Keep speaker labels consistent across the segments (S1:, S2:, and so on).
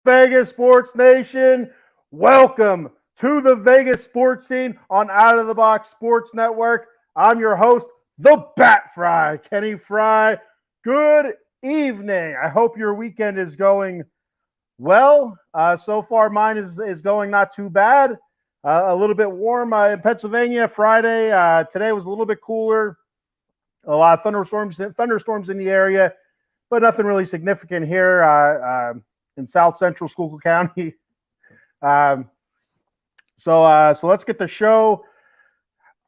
S1: Vegas Sports Nation, welcome to the Vegas sports scene on Out of the Box Sports Network. I'm your host, the Bat Frie, Kenny Fry. Good evening. I hope your weekend is going well. So far, mine is going not too bad. A little bit warm in Pennsylvania Friday. Today was a little bit cooler. A lot of thunderstorms in the area, but nothing really significant here in South Central Schuylkill County. So let's get the show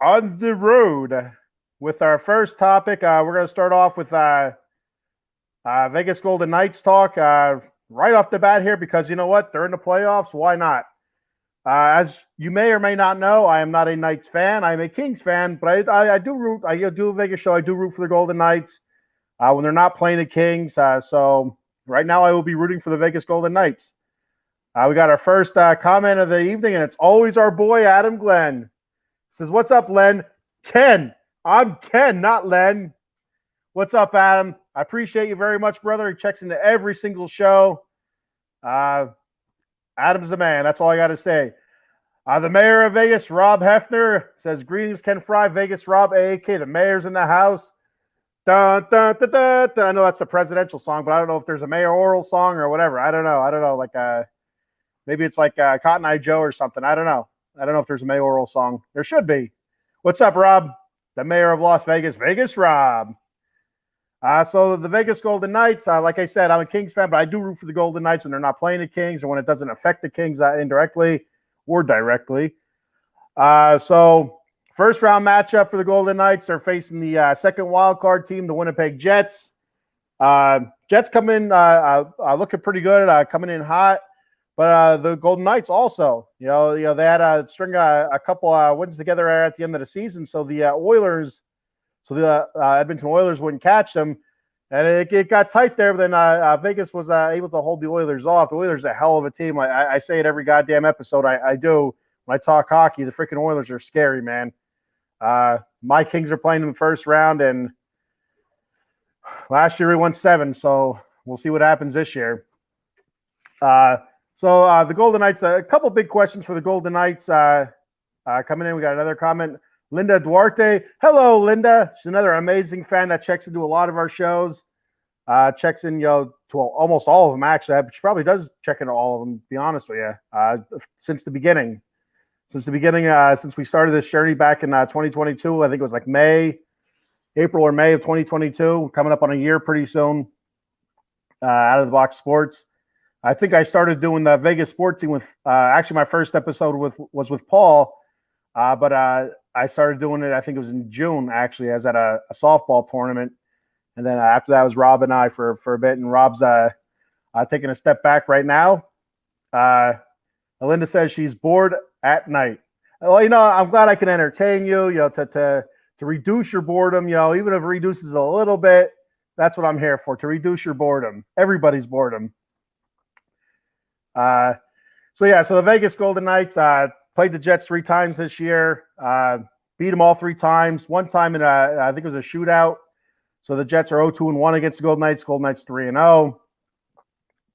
S1: on the road with our first topic. We're going to start off with Vegas Golden Knights talk right off the bat here, because you know what? They're in the playoffs. Why not? As you may or may not know, I am not a Knights fan. I'm a Kings fan, but I do root. I do a Vegas show. I do root for the Golden Knights when they're not playing the Kings. So right now I will be rooting for the Vegas Golden Knights. We got our first comment of the evening, and it's always our boy, Adam Glenn. Says, what's up, Len? Ken. I'm Ken, not Len. What's up, Adam? I appreciate you very much, brother. He checks into every single show. Adam's the man. That's all I got to say. The mayor of Vegas, Rob Hefner, says, greetings, Ken Fry. Vegas Rob, A.K. The mayor's in the house. Dun, dun, dun, dun, dun. I know that's a presidential song, but I don't know if there's a mayoral song or whatever. I don't know. Like, maybe it's like Cotton Eye Joe or something. I don't know if there's a mayoral song. There should be. What's up, Rob? The mayor of Las Vegas, Vegas Rob. So the Vegas Golden Knights, like I said, I'm a Kings fan, but I do root for the Golden Knights when they're not playing the Kings or when it doesn't affect the Kings indirectly or directly. So first round matchup for the Golden Knights. They're facing the second wild card team, the Winnipeg Jets. Jets come in looking pretty good, coming in hot. But the Golden Knights also, they had a string a couple wins together at the end of the season. So the Edmonton Oilers wouldn't catch them, and it got tight there. But then Vegas was able to hold the Oilers off. The Oilers are a hell of a team. I say it every goddamn episode. I do when I talk hockey. The freaking Oilers are scary, man. My Kings are playing in the first round, and last year we won 7. So we'll see what happens this year. So the Golden Knights, a couple big questions for the Golden Knights coming in. We got another comment. Linda Duarte. Hello, Linda. She's another amazing fan that checks into a lot of our shows. Checks in, to almost all of them, actually. She probably does check into all of them, to be honest with you, since the beginning. Since we started this journey back in 2022, I think it was like April or May of 2022. Coming up on a year pretty soon. Out of the Box Sports. I think I started doing the Vegas sports team with actually my first episode was with Paul, but I started doing it. I think it was in June, actually. I was at a softball tournament, and then after that was Rob and I for a bit. And Rob's taking a step back right now. Linda says she's bored at night. Well, I'm glad I can entertain you. To reduce your boredom. Even if it reduces a little bit, that's what I'm here for. To reduce your boredom, everybody's boredom. So the Vegas Golden Knights played the Jets 3 times this year, beat them all 3 times. One time in I think it was a shootout. So the Jets are 0-2-1 against the Golden Knights. Golden Knights 3-0.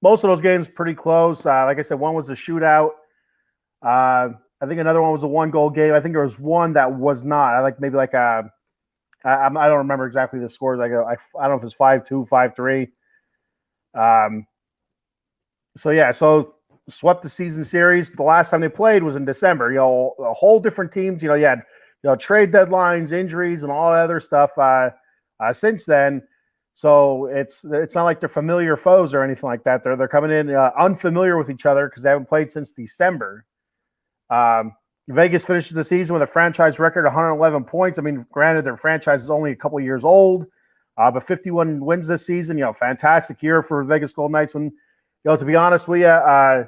S1: Most of those games pretty close. Like I said, one was a shootout. I think another one was a 1-goal game. I think there was one that was not. I don't remember exactly the scores. I don't know if it's 5-2, 5-3. So swept the season series. The last time they played was in December. A whole different teams. You had trade deadlines, injuries, and all that other stuff since then. So it's not like they're familiar foes or anything like that. They're coming in unfamiliar with each other because they haven't played since December. Vegas finishes the season with a franchise record of 111 points. I mean, granted, their franchise is only a couple years old, but 51 wins this season. Fantastic year for Vegas Golden Knights. When to be honest with you,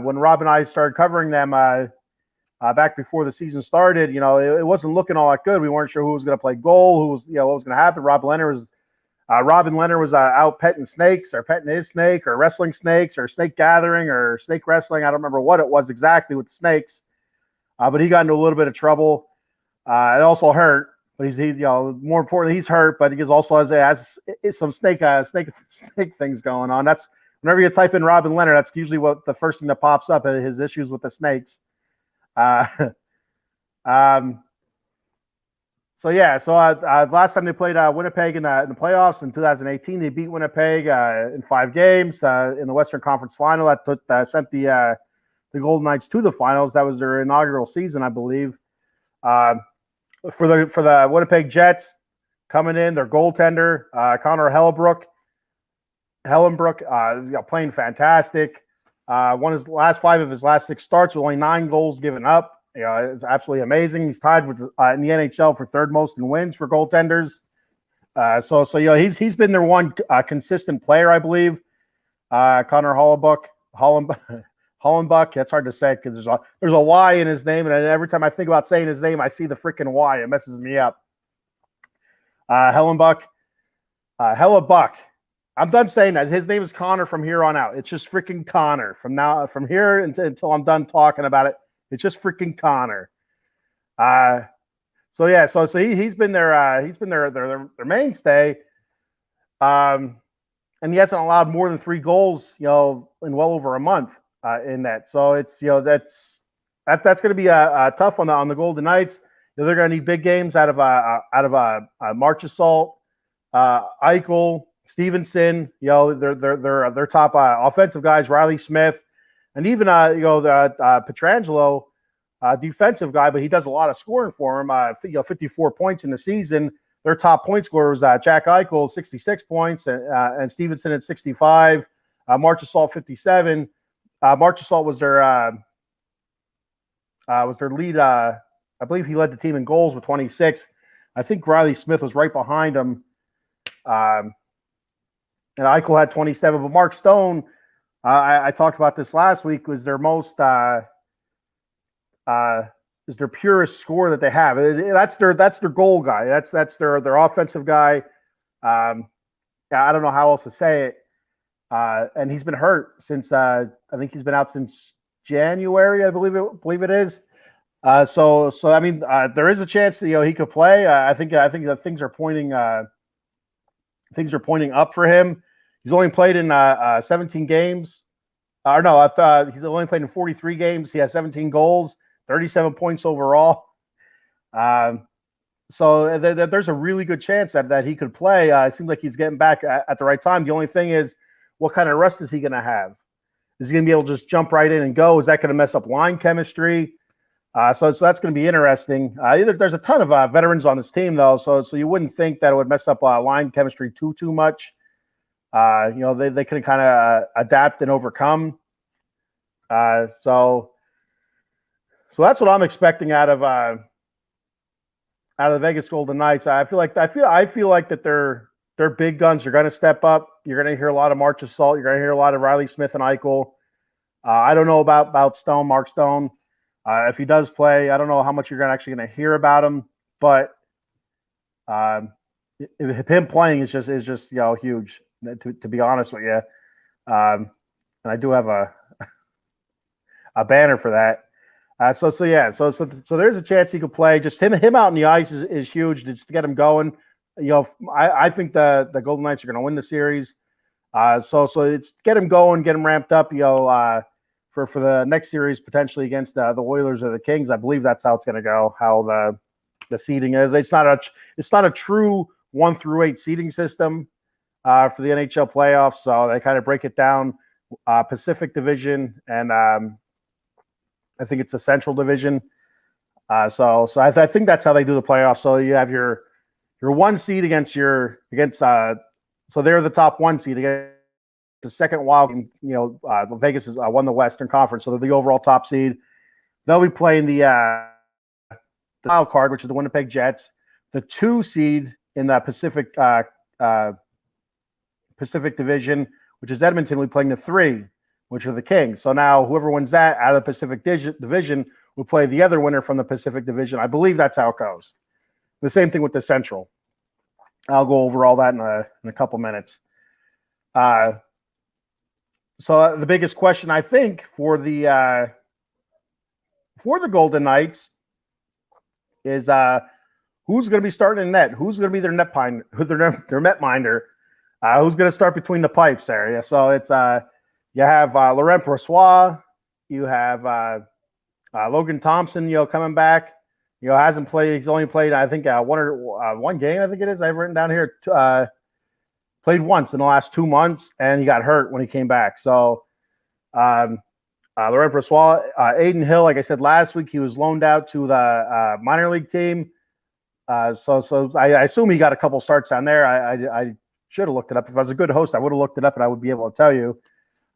S1: when Rob and I started covering them back before the season started, it wasn't looking all that good. We weren't sure who was going to play goal, what was going to happen. Robin Leonard was out petting snakes, or petting his snake, or wrestling snakes, or snake gathering, or snake wrestling. I don't remember what it was exactly with snakes, but he got into a little bit of trouble. It also hurt, but he's more importantly, he's hurt, but he also has some snake things going on. That's whenever you type in Robin Leonard, that's usually what the first thing that pops up, his issues with the Snakes. So last time they played Winnipeg in the playoffs in 2018, they beat Winnipeg in 5 games in the Western Conference Final. That sent the Golden Knights to the finals. That was their inaugural season, I believe. For the Winnipeg Jets coming in, their goaltender Connor Hellenbrook, playing fantastic. Won his last 5 of his last 6 starts with only 9 goals given up. It's absolutely amazing. He's tied with in the NHL for 3rd most in wins for goaltenders. He's been their one consistent player, I believe. Connor Hollenbuck. That's hard to say because there's a Y in his name, and every time I think about saying his name, I see the freaking Y. It messes me up. Hellenbuck. I'm done saying that. His name is Connor from here on out. It's just freaking Connor from here until I'm done talking about it. It's just freaking Connor. He's been their mainstay. And he hasn't allowed more than 3 goals, in well over a month in that. So it's that's going to be tough on the Golden Knights. They're going to need big games out of Marchessault, Eichel, Stevenson. Their top offensive guys, Riley Smith. And even Pietrangelo, defensive guy, but he does a lot of scoring for him. 54 points in the season. Their top point scorer was Jack Eichel, 66 points, and Stevenson at 65. Marchessault 57. Marchessault was their lead. I believe he led the team in goals with 26. I think Riley Smith was right behind him. And Eichel had 27, but Mark Stone. I talked about this last week. Was their most is their purest score that they have. That's their goal guy. That's their offensive guy. I don't know how else to say it. And he's been hurt since I think he's been out since January. I believe it is. So I mean, there is a chance that he could play. I think that things are pointing up for him. He's only played in 17 games. He's only played in 43 games. He has 17 goals, 37 points overall. So there's a really good chance that he could play. It seems like he's getting back at the right time. The only thing is, what kind of rest is he going to have? Is he going to be able to just jump right in and go? Is that going to mess up line chemistry? So that's going to be interesting. There's a ton of veterans on this team, though, so you wouldn't think that it would mess up line chemistry too much. They can kind of adapt and overcome. So that's what I'm expecting out of the Vegas Golden Knights. I feel like that their big guns are going to step up. You're going to hear a lot of Marchessault. You're going to hear a lot of Riley Smith and Eichel. I don't know about Mark Stone. If he does play, I don't know how much you're actually going to hear about him. But if him playing is just huge. To be honest with you, and I do have a banner for that. So there's a chance he could play. Just him out on the ice is huge just to get him going. I think the Golden Knights are going to win the series. So it's get him going, get him ramped up. For the next series potentially against the Oilers or the Kings. I believe that's how it's going to go. How the seeding is. It's not a true 1 through 8 seeding system for the NHL playoffs. So they kind of break it down. Pacific Division and I think it's a Central Division. So I think that's how they do the playoffs. So you have your 1 seed against so they're the top 1 seed against the second wild. Vegas has won the Western Conference, so they're the overall top seed. They'll be playing the wild card, which is the Winnipeg Jets. The 2 seed in the Pacific Division, which is Edmonton, will be playing the 3, which are the Kings. So now whoever wins that out of the Pacific Division will play the other winner from the Pacific Division. I believe that's how it goes. The same thing with the Central. I'll go over all that in a couple minutes. So the biggest question, I think, for the Golden Knights is who's going to be starting in net? Who's going to be their netminder? Who's going to start between the pipes there? Yeah, so it's You have Laurent Brossoit. You have Logan Thompson, coming back. Hasn't played. He's only played, I think, one game, I think it is. I've written down here. Played once in the last 2 months, and he got hurt when he came back. So, Laurent Brossoit, Aiden Hill, like I said last week, he was loaned out to the minor league team. So I assume he got a couple starts on there. I should have looked it up. If I was a good host, I would have looked it up, and I would be able to tell you.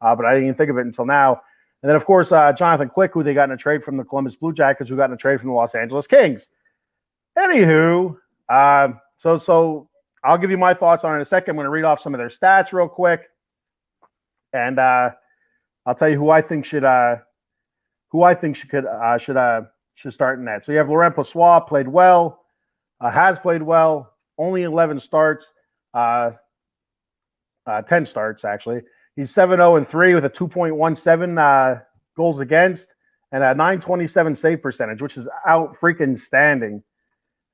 S1: But I didn't even think of it until now. And then, of course, Jonathan Quick, who they got in a trade from the Columbus Blue Jackets, who got in a trade from the Los Angeles Kings. Anywho, so I'll give you my thoughts on it in a second. I'm going to read off some of their stats real quick, and I'll tell you who I think should start in that. So you have Laurent Brossoit, played well, has played well, only 11 starts, 10 starts actually. He's 7-0-3 with a 2.17 goals against and a 927 save percentage, which is out freaking standing.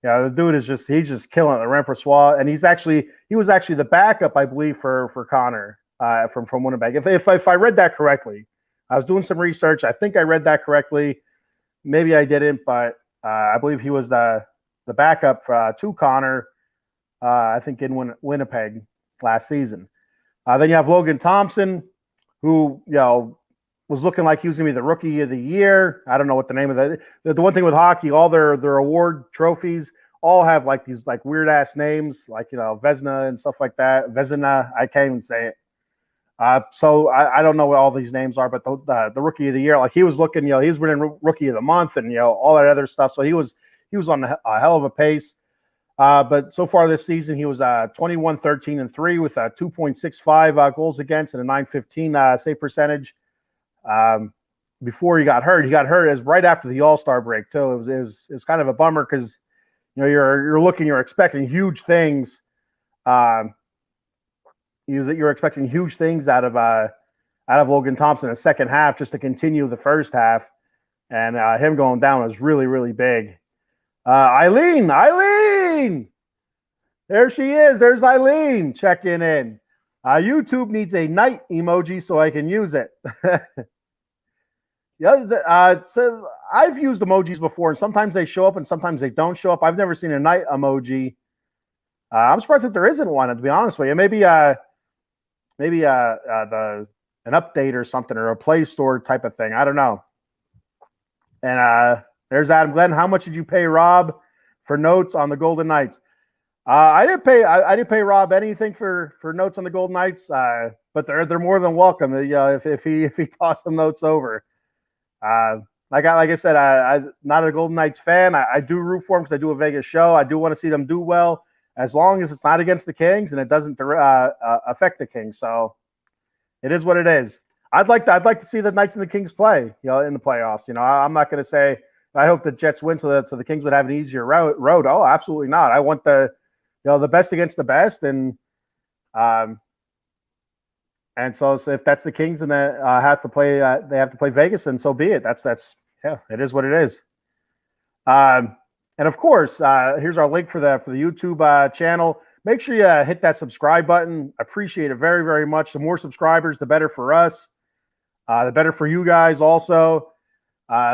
S1: The dude is he's just killing it, Laurent Brossoit, and he was actually the backup, I believe, for Connor from Winnipeg. If I read that correctly, I was doing some research. I think I read that correctly. Maybe I didn't, but I believe he was the backup to Connor. I think in Winnipeg last season. Then you have Logan Thompson, who was looking like he was going to be the rookie of the year. I don't know what the name of that. The one thing with hockey, all their award trophies all have like these like weird ass names, like Vezina and stuff like that. Vezina, I can't even say it. So I don't know what all these names are, but the rookie of the year, like he was looking, he was winning rookie of the month and all that other stuff. So he was on a hell of a pace. But so far this season, he was 21-13-3 with 2.65 goals against and a 915 save percentage. Before he got hurt as right after the All-Star break too. It was kind of a bummer because you're expecting huge things. You're expecting huge things out of Logan Thompson in the second half just to continue the first half, and him going down was really, really big. Eileen, there she is. There's Eileen checking in. YouTube needs a night emoji so I can use it. So I've used emojis before, and sometimes they show up and sometimes they don't show up. I've never seen a night emoji. I'm surprised that there isn't one, to be honest with you. Maybe an update or something, or a Play Store type of thing. I don't know. And there's Adam Glenn. How much did you pay Rob for notes on the Golden Knights? I didn't pay Rob anything for notes on the Golden Knights, but they're more than welcome. If he tossed some notes over. Like I said, I'm not a Golden Knights fan. I do root for them because I do a Vegas show. I do want to see them do well, as long as it's not against the Kings and it doesn't affect the Kings. So it is what it is. I'd like to see the Knights and the Kings play, in the playoffs. I'm not going to say I hope the Jets win so the Kings would have an easier road. Oh, absolutely not. I want the best against the best, and so if that's the Kings and they have to play Vegas, and so be it. That's it is what it is. And of course, here's our link for the YouTube channel. Make sure you hit that subscribe button. Appreciate it very, very much. The more subscribers, the better for us. The better for you guys also.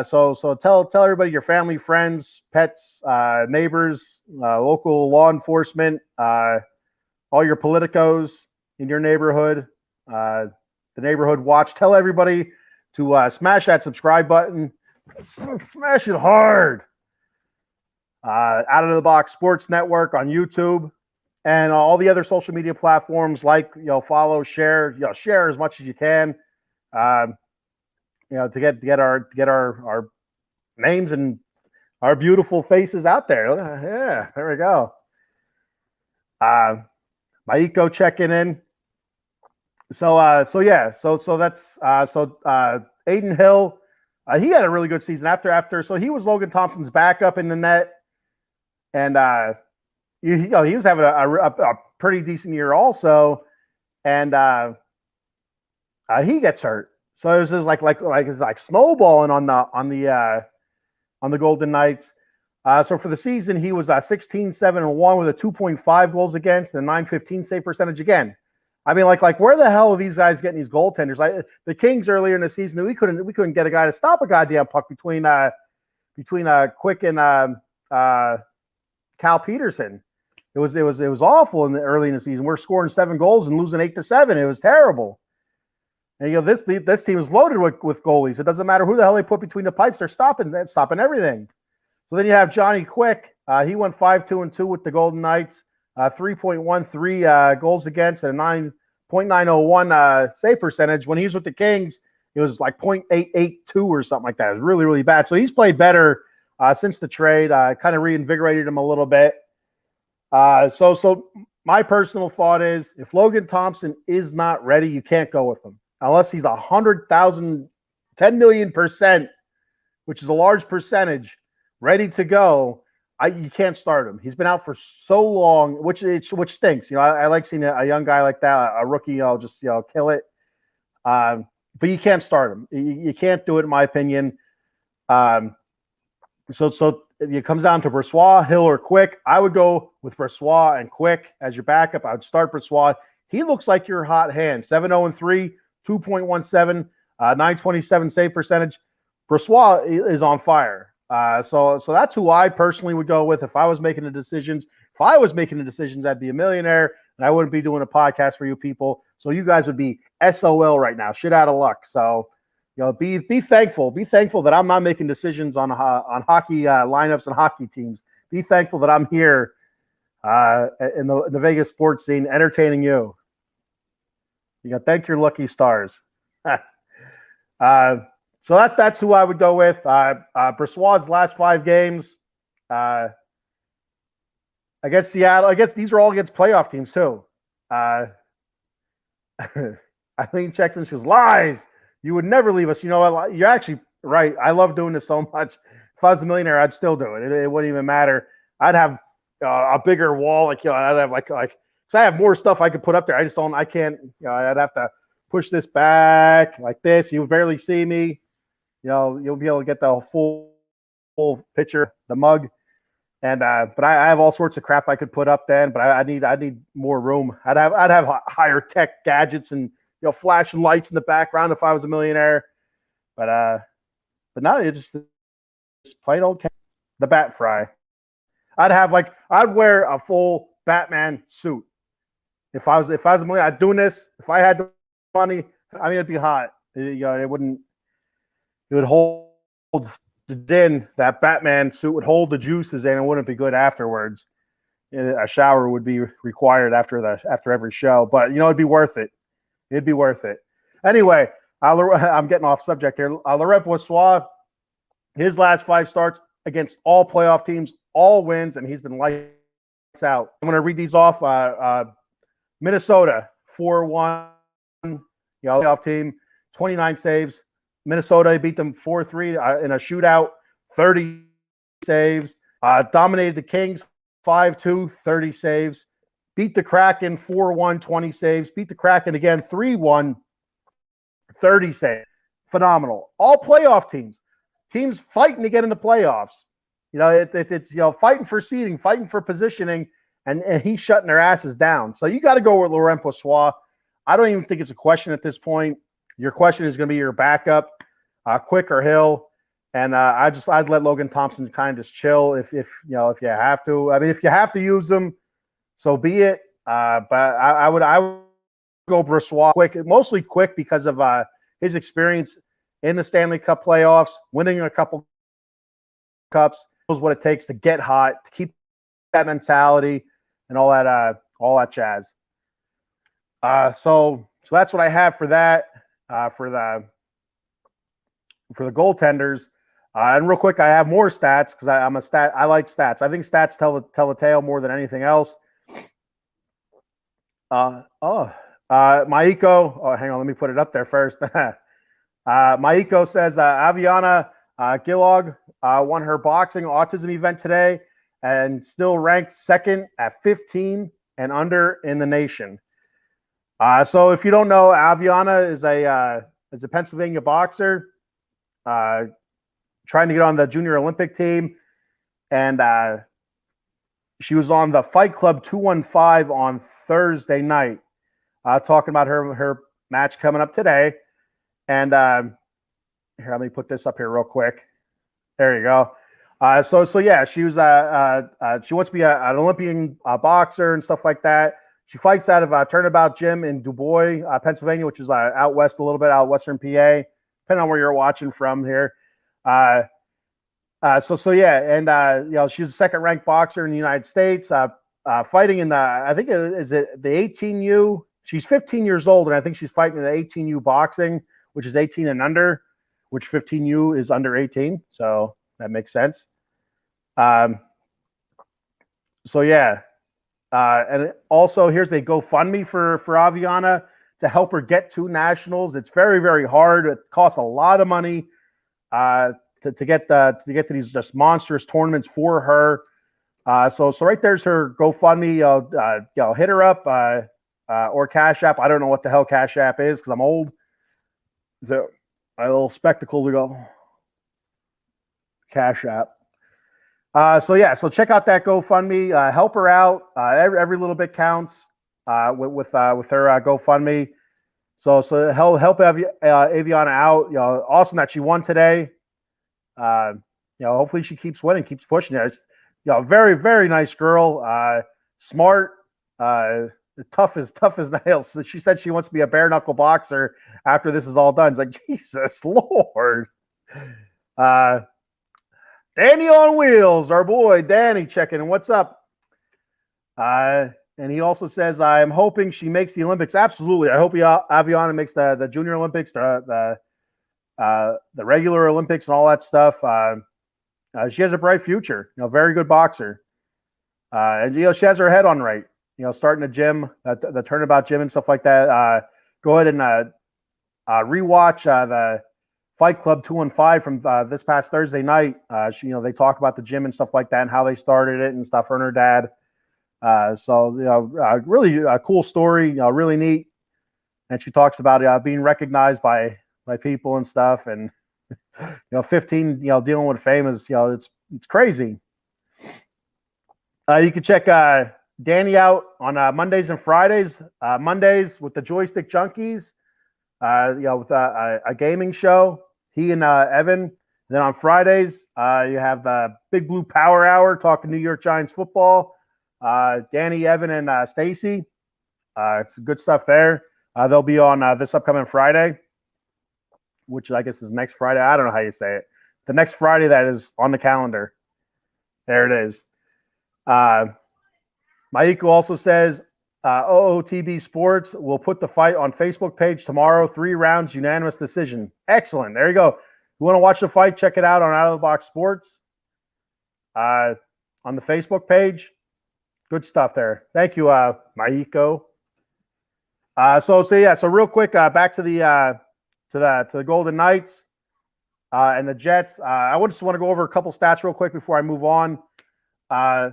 S1: So tell everybody, your family, friends, pets, neighbors, local law enforcement, all your politicos in your neighborhood, the neighborhood watch. Tell everybody to smash that subscribe button. Smash it hard. Out of the Box Sports Network on YouTube and all the other social media platforms. Follow, share, share as much as you can. To get our names and our beautiful faces out there. Yeah, there we go. Maiko checking in. So that's Aiden Hill. He had a really good season after. So he was Logan Thompson's backup in the net, and he was having a pretty decent year also, and he gets hurt. So it was just like snowballing on the Golden Knights. So for the season, he was 16-7-1 with a 2.5 goals against and a 915 save percentage again. I mean, like where the hell are these guys getting these goaltenders? The Kings earlier in the season, we couldn't get a guy to stop a goddamn puck between Quick and Cal Peterson. It was awful early in the season. We're scoring 7 goals and losing 8-7. It was terrible. And this team is loaded with goalies. It doesn't matter who the hell they put between the pipes; they're stopping everything. So then you have Johnny Quick. He went 5-2-2 with the Golden Knights, 3.13 goals against and a 9.901 save percentage. When he was with the Kings, it was like 0.882 or something like that. It was really, really bad. So he's played better since the trade. Kind of reinvigorated him a little bit. So my personal thought is, if Logan Thompson is not ready, you can't go with him unless he's 100,000, 10 million%, which is a large percentage, ready to go. You can't start him. He's been out for so long, which stinks. I like seeing a young guy like that, a rookie, just kill it. But you can't start him. You can't do it, in my opinion. So it comes down to Brossoit, Hill, or Quick. I would go with Brossoit and Quick as your backup. I would start Brossoit. He looks like your hot hand. 7-0-3, 2.17, 927 save percentage. Brossoit is on fire. So that's who I personally would go with if I was making the decisions. If I was making the decisions, I'd be a millionaire, and I wouldn't be doing a podcast for you people. So you guys would be SOL right now, shit out of luck. So be thankful. Be thankful that I'm not making decisions on hockey lineups and hockey teams. Be thankful that I'm here in the Vegas sports scene, entertaining you. Thank your lucky stars. So that's who I would go with. Brossoit's last 5 games against Seattle. These are all against playoff teams too. Eileen checks in. She goes, lies. You would never leave us. You know what? You're actually right. I love doing this so much. If I was a millionaire, I'd still do it. It wouldn't even matter. I'd have a bigger wall. I'd have because I have more stuff I could put up there. I can't. I'd have to push this back like this. You would barely see me. You'll be able to get the full picture, the mug, and but I have all sorts of crap I could put up then. But I need more room. I'd have higher tech gadgets and flashing lights in the background if I was a millionaire. But now you just plain old the Bat Frie. I'd wear a full Batman suit if I was a millionaire. I'd doing this if I had the money. I mean, it'd be hot. It wouldn't. It would hold that Batman suit would hold the juices in, and it wouldn't be good afterwards. A shower would be required after every show, but it'd be worth it. It'd be worth it. Anyway, I'm getting off subject here. Laurent Brossoit, his last 5 starts against all playoff teams, all wins, and he's been lights out. I'm going to read these off. Minnesota 4-1, playoff team, 29 saves. Minnesota beat them 4-3 in a shootout, 30 saves. Dominated the Kings 5-2, 30 saves. Beat the Kraken 4-1, 20 saves. Beat the Kraken again 3-1, 30 saves. Phenomenal. All playoff teams fighting to get in the playoffs. It's fighting for seeding, fighting for positioning, and he's shutting their asses down. So you got to go with Laurent Brossoit. I don't even think it's a question at this point. Your question is going to be your backup, Quick or Hill, and I'd let Logan Thompson kind of just chill if you have to. I mean, if you have to use them, so be it. But I would go Brossoit, Quick, mostly Quick because of his experience in the Stanley Cup playoffs, winning a couple cups, knows what it takes to get hot, to keep that mentality, and all that jazz. So that's what I have for that. For the goaltenders, and real quick, I have more stats because I like stats. I think stats tell the tale more than anything else. Maiko. Oh, hang on, let me put it up there first. Maiko says Aviana Gillog won her boxing autism event today and still ranked second at 15 and under in the nation. So if you don't know, Aviana is a Pennsylvania boxer trying to get on the junior Olympic team. And she was on the Fight Club 215 on Thursday night. talking about her match coming up today. And here, let me put this up here real quick. There you go. So yeah, she was she wants to be an Olympian boxer and stuff like that. She fights out of Turnabout Gym in Du Bois, Pennsylvania, which is out west a little bit, out western PA, depending on where you're watching from here. So yeah, and she's a second-ranked boxer in the United States, fighting in the, I think is it the 18U. She's 15 years old, and I think she's fighting in the 18U boxing, which is 18 and under, which 15U is under 18. So that makes sense. So yeah. And also, here's a GoFundMe for Aviana to help her get to nationals. It's very, very hard. It costs a lot of money to get to these just monstrous tournaments for her. So right there's her GoFundMe. Hit her up or Cash App. I don't know what the hell Cash App is because I'm old. So my little spectacle to go. Cash App. So check out that GoFundMe. Help her out. Every little bit counts with her GoFundMe. So help Aviana out. Awesome that she won today. Hopefully she keeps winning, keeps pushing it. Very, very nice girl. Smart. Tough as nails. So she said she wants to be a bare knuckle boxer after this is all done. It's like, Jesus Lord. Danny on Wheels, our boy Danny checking in. What's up? And he also says, I'm hoping she makes the Olympics. Absolutely. I hope Aviana makes the Junior Olympics, the regular Olympics and all that stuff. She has a bright future. Very good boxer. And she has her head on right. Starting the gym, the Turnabout Gym and stuff like that. Go ahead and rewatch the Fight Club 215 from this past Thursday night. They talk about the gym and stuff like that and how they started it and stuff. Her and her dad. Really a cool story. Really neat. And she talks about being recognized by people and stuff. And 15, dealing with fame is it's crazy. You can check Danny out on Mondays and Fridays. Mondays with the Joystick Junkies. With a gaming show. He and Evan. Then on Fridays, you have Big Blue Power Hour talking New York Giants football. Danny, Evan, and Stacy. It's good stuff there. They'll be on this upcoming Friday, which I guess is next Friday. I don't know how you say it. The next Friday that is on the calendar. There it is. Maiko also says, OOTB Sports will put the fight on Facebook page tomorrow. 3 rounds, unanimous decision. Excellent. There you go. You want to watch the fight? Check it out on Out of the Box Sports on the Facebook page. Good stuff there. Thank you, Maiko. So real quick, back to the Golden Knights and the Jets. I just want to go over a couple stats real quick before I move on. I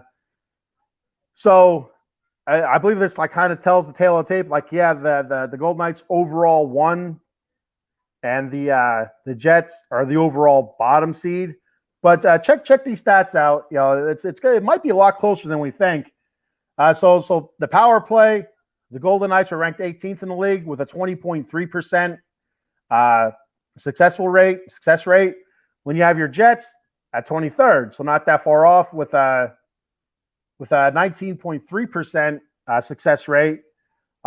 S1: believe this kind of tells the tale of the tape. The Golden Knights overall won, and the Jets are the overall bottom seed. But check these stats out. It's good. It might be a lot closer than we think. So the power play, the Golden Knights are ranked 18th in the league with a 20.3% success rate. When you have your Jets at 23rd, so not that far off with a 19.3% success rate.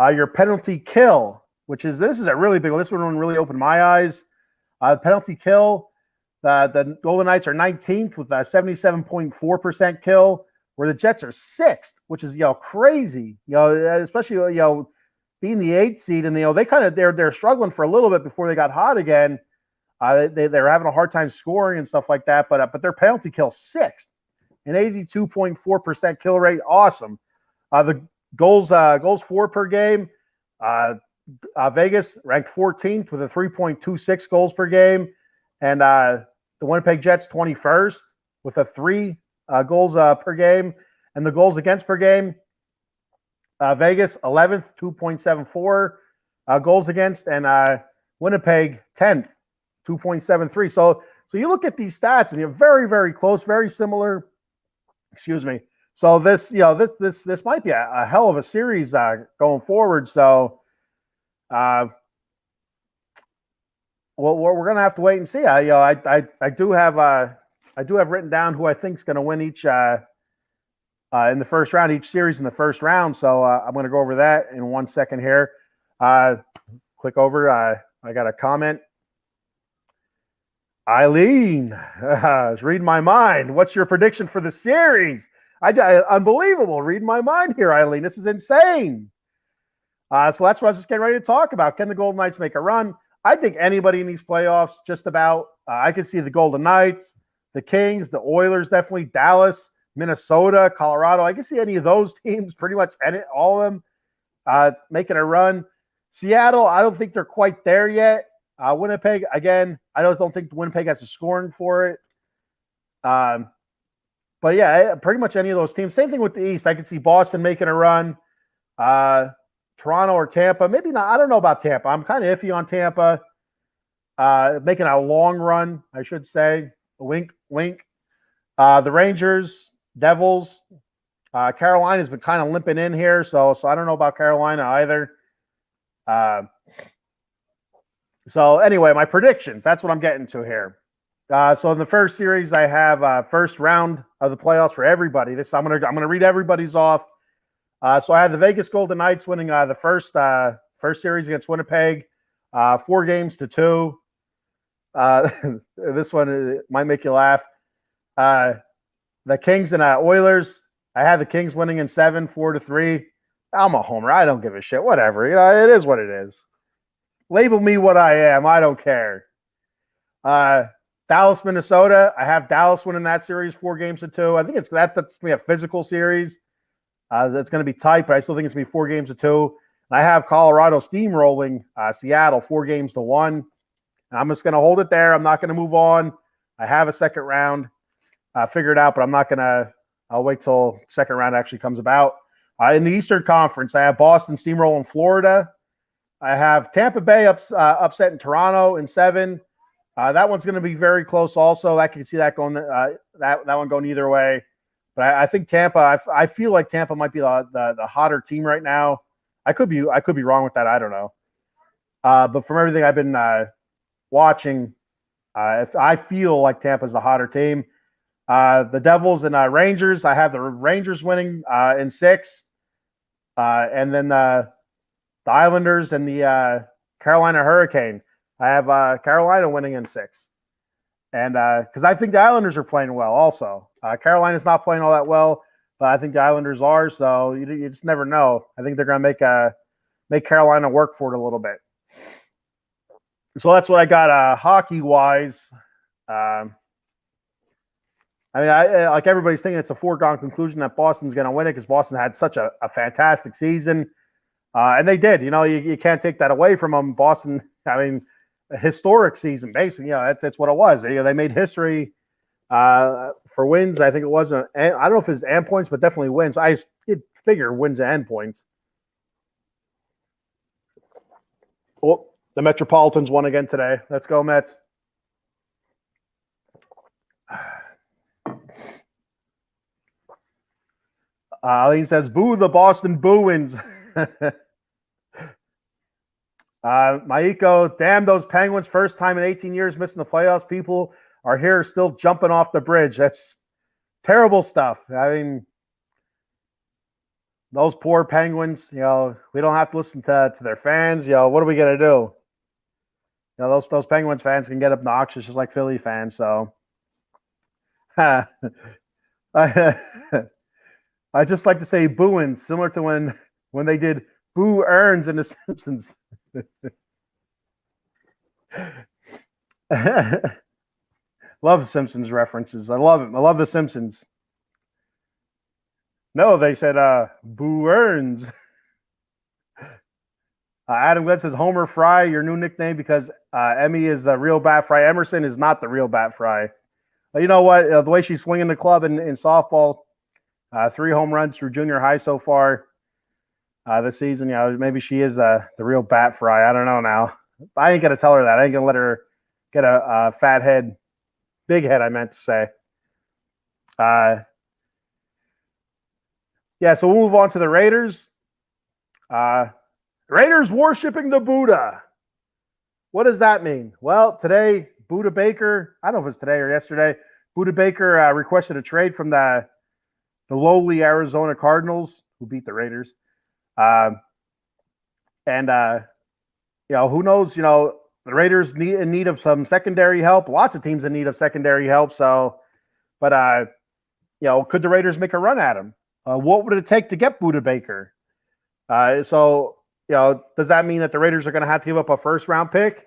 S1: Your penalty kill, this is a really big one. This one really opened my eyes. Penalty kill, the Golden Knights are 19th with a 77.4% kill, where the Jets are 6th, which is crazy. Especially being the 8th seed, and they're struggling for a little bit before they got hot again. They're having a hard time scoring and stuff like that, but their penalty kill 6th. An 82.4% kill rate. Awesome. The goals for per game. Vegas ranked 14th with a 3.26 goals per game. And the Winnipeg Jets 21st with a 3 goals per game. And the goals against per game. Vegas 11th, 2.74 goals against. And Winnipeg 10th, 2.73. So you look at these stats and you're very, very close, very similar. Excuse me. So this might be a hell of a series going forward. So Well, we're gonna have to wait and see. I do have written down who I think is going to win each in the first round, each series in the first round. So I'm going to go over that in 1 second here. Click over. I got a comment. Eileen is reading my mind. What's your prediction for the series? Unbelievable. Reading my mind here, Eileen. This is insane. So that's what I was just getting ready to talk about. Can the Golden Knights make a run? I think anybody in these playoffs, just about. I could see the Golden Knights, the Kings, the Oilers, definitely Dallas, Minnesota, Colorado. I can see any of those teams, pretty much all of them, making a run. Seattle, I don't think they're quite there yet. Winnipeg, again, I don't think Winnipeg has the scoring for it. But yeah, pretty much any of those teams. Same thing with the East. I could see Boston making a run. Toronto or Tampa, maybe not. I don't know about Tampa. I'm kind of iffy on Tampa. Making a long run, I should say. Wink, wink. The Rangers, Devils, Carolina's been kind of limping in here, so I don't know about Carolina either. So anyway, my predictions. That's what I'm getting to here. So in the first series, I have first round of the playoffs for everybody. I'm gonna read everybody's off. So I had the Vegas Golden Knights winning the first series against Winnipeg, 4-2. This one might make you laugh. The Kings and Oilers. I had the Kings winning in 7, 4-3. I'm a homer. I don't give a shit. Whatever. It is what it is. Label me what I am. I don't care. Dallas, Minnesota. I have Dallas winning that series 4-2. I think that's going to be a physical series. It's going to be tight, but I still think it's going to be 4-2. And I have Colorado steamrolling Seattle 4-1. And I'm just going to hold it there. I'm not going to move on. I have a second round figured out, but I'm not going to. I'll wait till second round actually comes about. In the Eastern Conference, I have Boston steamrolling Florida. I have Tampa Bay upset in Toronto in 7. That one's going to be very close. Also, I can see that going that one going either way. But I think Tampa. I feel like Tampa might be the hotter team right now. I could be wrong with that. I don't know. But from everything I've been watching, I feel like Tampa's the hotter team. The Devils and Rangers. I have the Rangers winning in 6, and then the Islanders and the Carolina Hurricane. I have Carolina winning in 6. And because I think the Islanders are playing well also. Carolina's not playing all that well, but I think the Islanders are, so you just never know. I think they're going to make Carolina work for it a little bit. So that's what I got hockey-wise. I mean, like everybody's thinking it's a foregone conclusion that Boston's going to win it because Boston had such a fantastic season. And they did. You can't take that away from them. Boston, I mean, a historic season, basically. That's what it was. They made history for wins. I think it was. I don't know if it's and points, but definitely wins. I did figure wins and points. Oh, the Metropolitans won again today. Let's go, Mets. Eileen says, boo the Boston Bruins. Maiko, damn those Penguins. First time in 18 years missing the playoffs. People are here still jumping off the bridge. That's terrible stuff. I mean, those poor Penguins, we don't have to listen to their fans. What are we going to do? Those Penguins fans can get obnoxious just like Philly fans. So I just like to say booing, similar to when they did Boo Earns in The Simpsons. Love Simpsons references. I love it. I love The Simpsons. No, they said Boo Earns. Adam Glenn says Homer Fry, your new nickname because Emmy is the real Bat Frie. Emerson is not the real Bat Frie. You know what? The way she's swinging the club in softball, 3 home runs through junior high so far this season. Maybe she is the real Bat Frie. I don't know now. I ain't going to tell her that. I ain't going to let her get a fat head. Big head, I meant to say. Yeah, so we'll move on to the Raiders. Raiders worshiping the Buddha. What does that mean? Well, today, Budda Baker, I don't know if it was today or yesterday, Budda Baker requested a trade from the lowly Arizona Cardinals, who beat the Raiders. Who knows, the Raiders in need of some secondary help. Lots of teams in need of secondary help. So, but, could the Raiders make a run at him? What would it take to get Budda Baker? Does that mean that the Raiders are going to have to give up a first-round pick?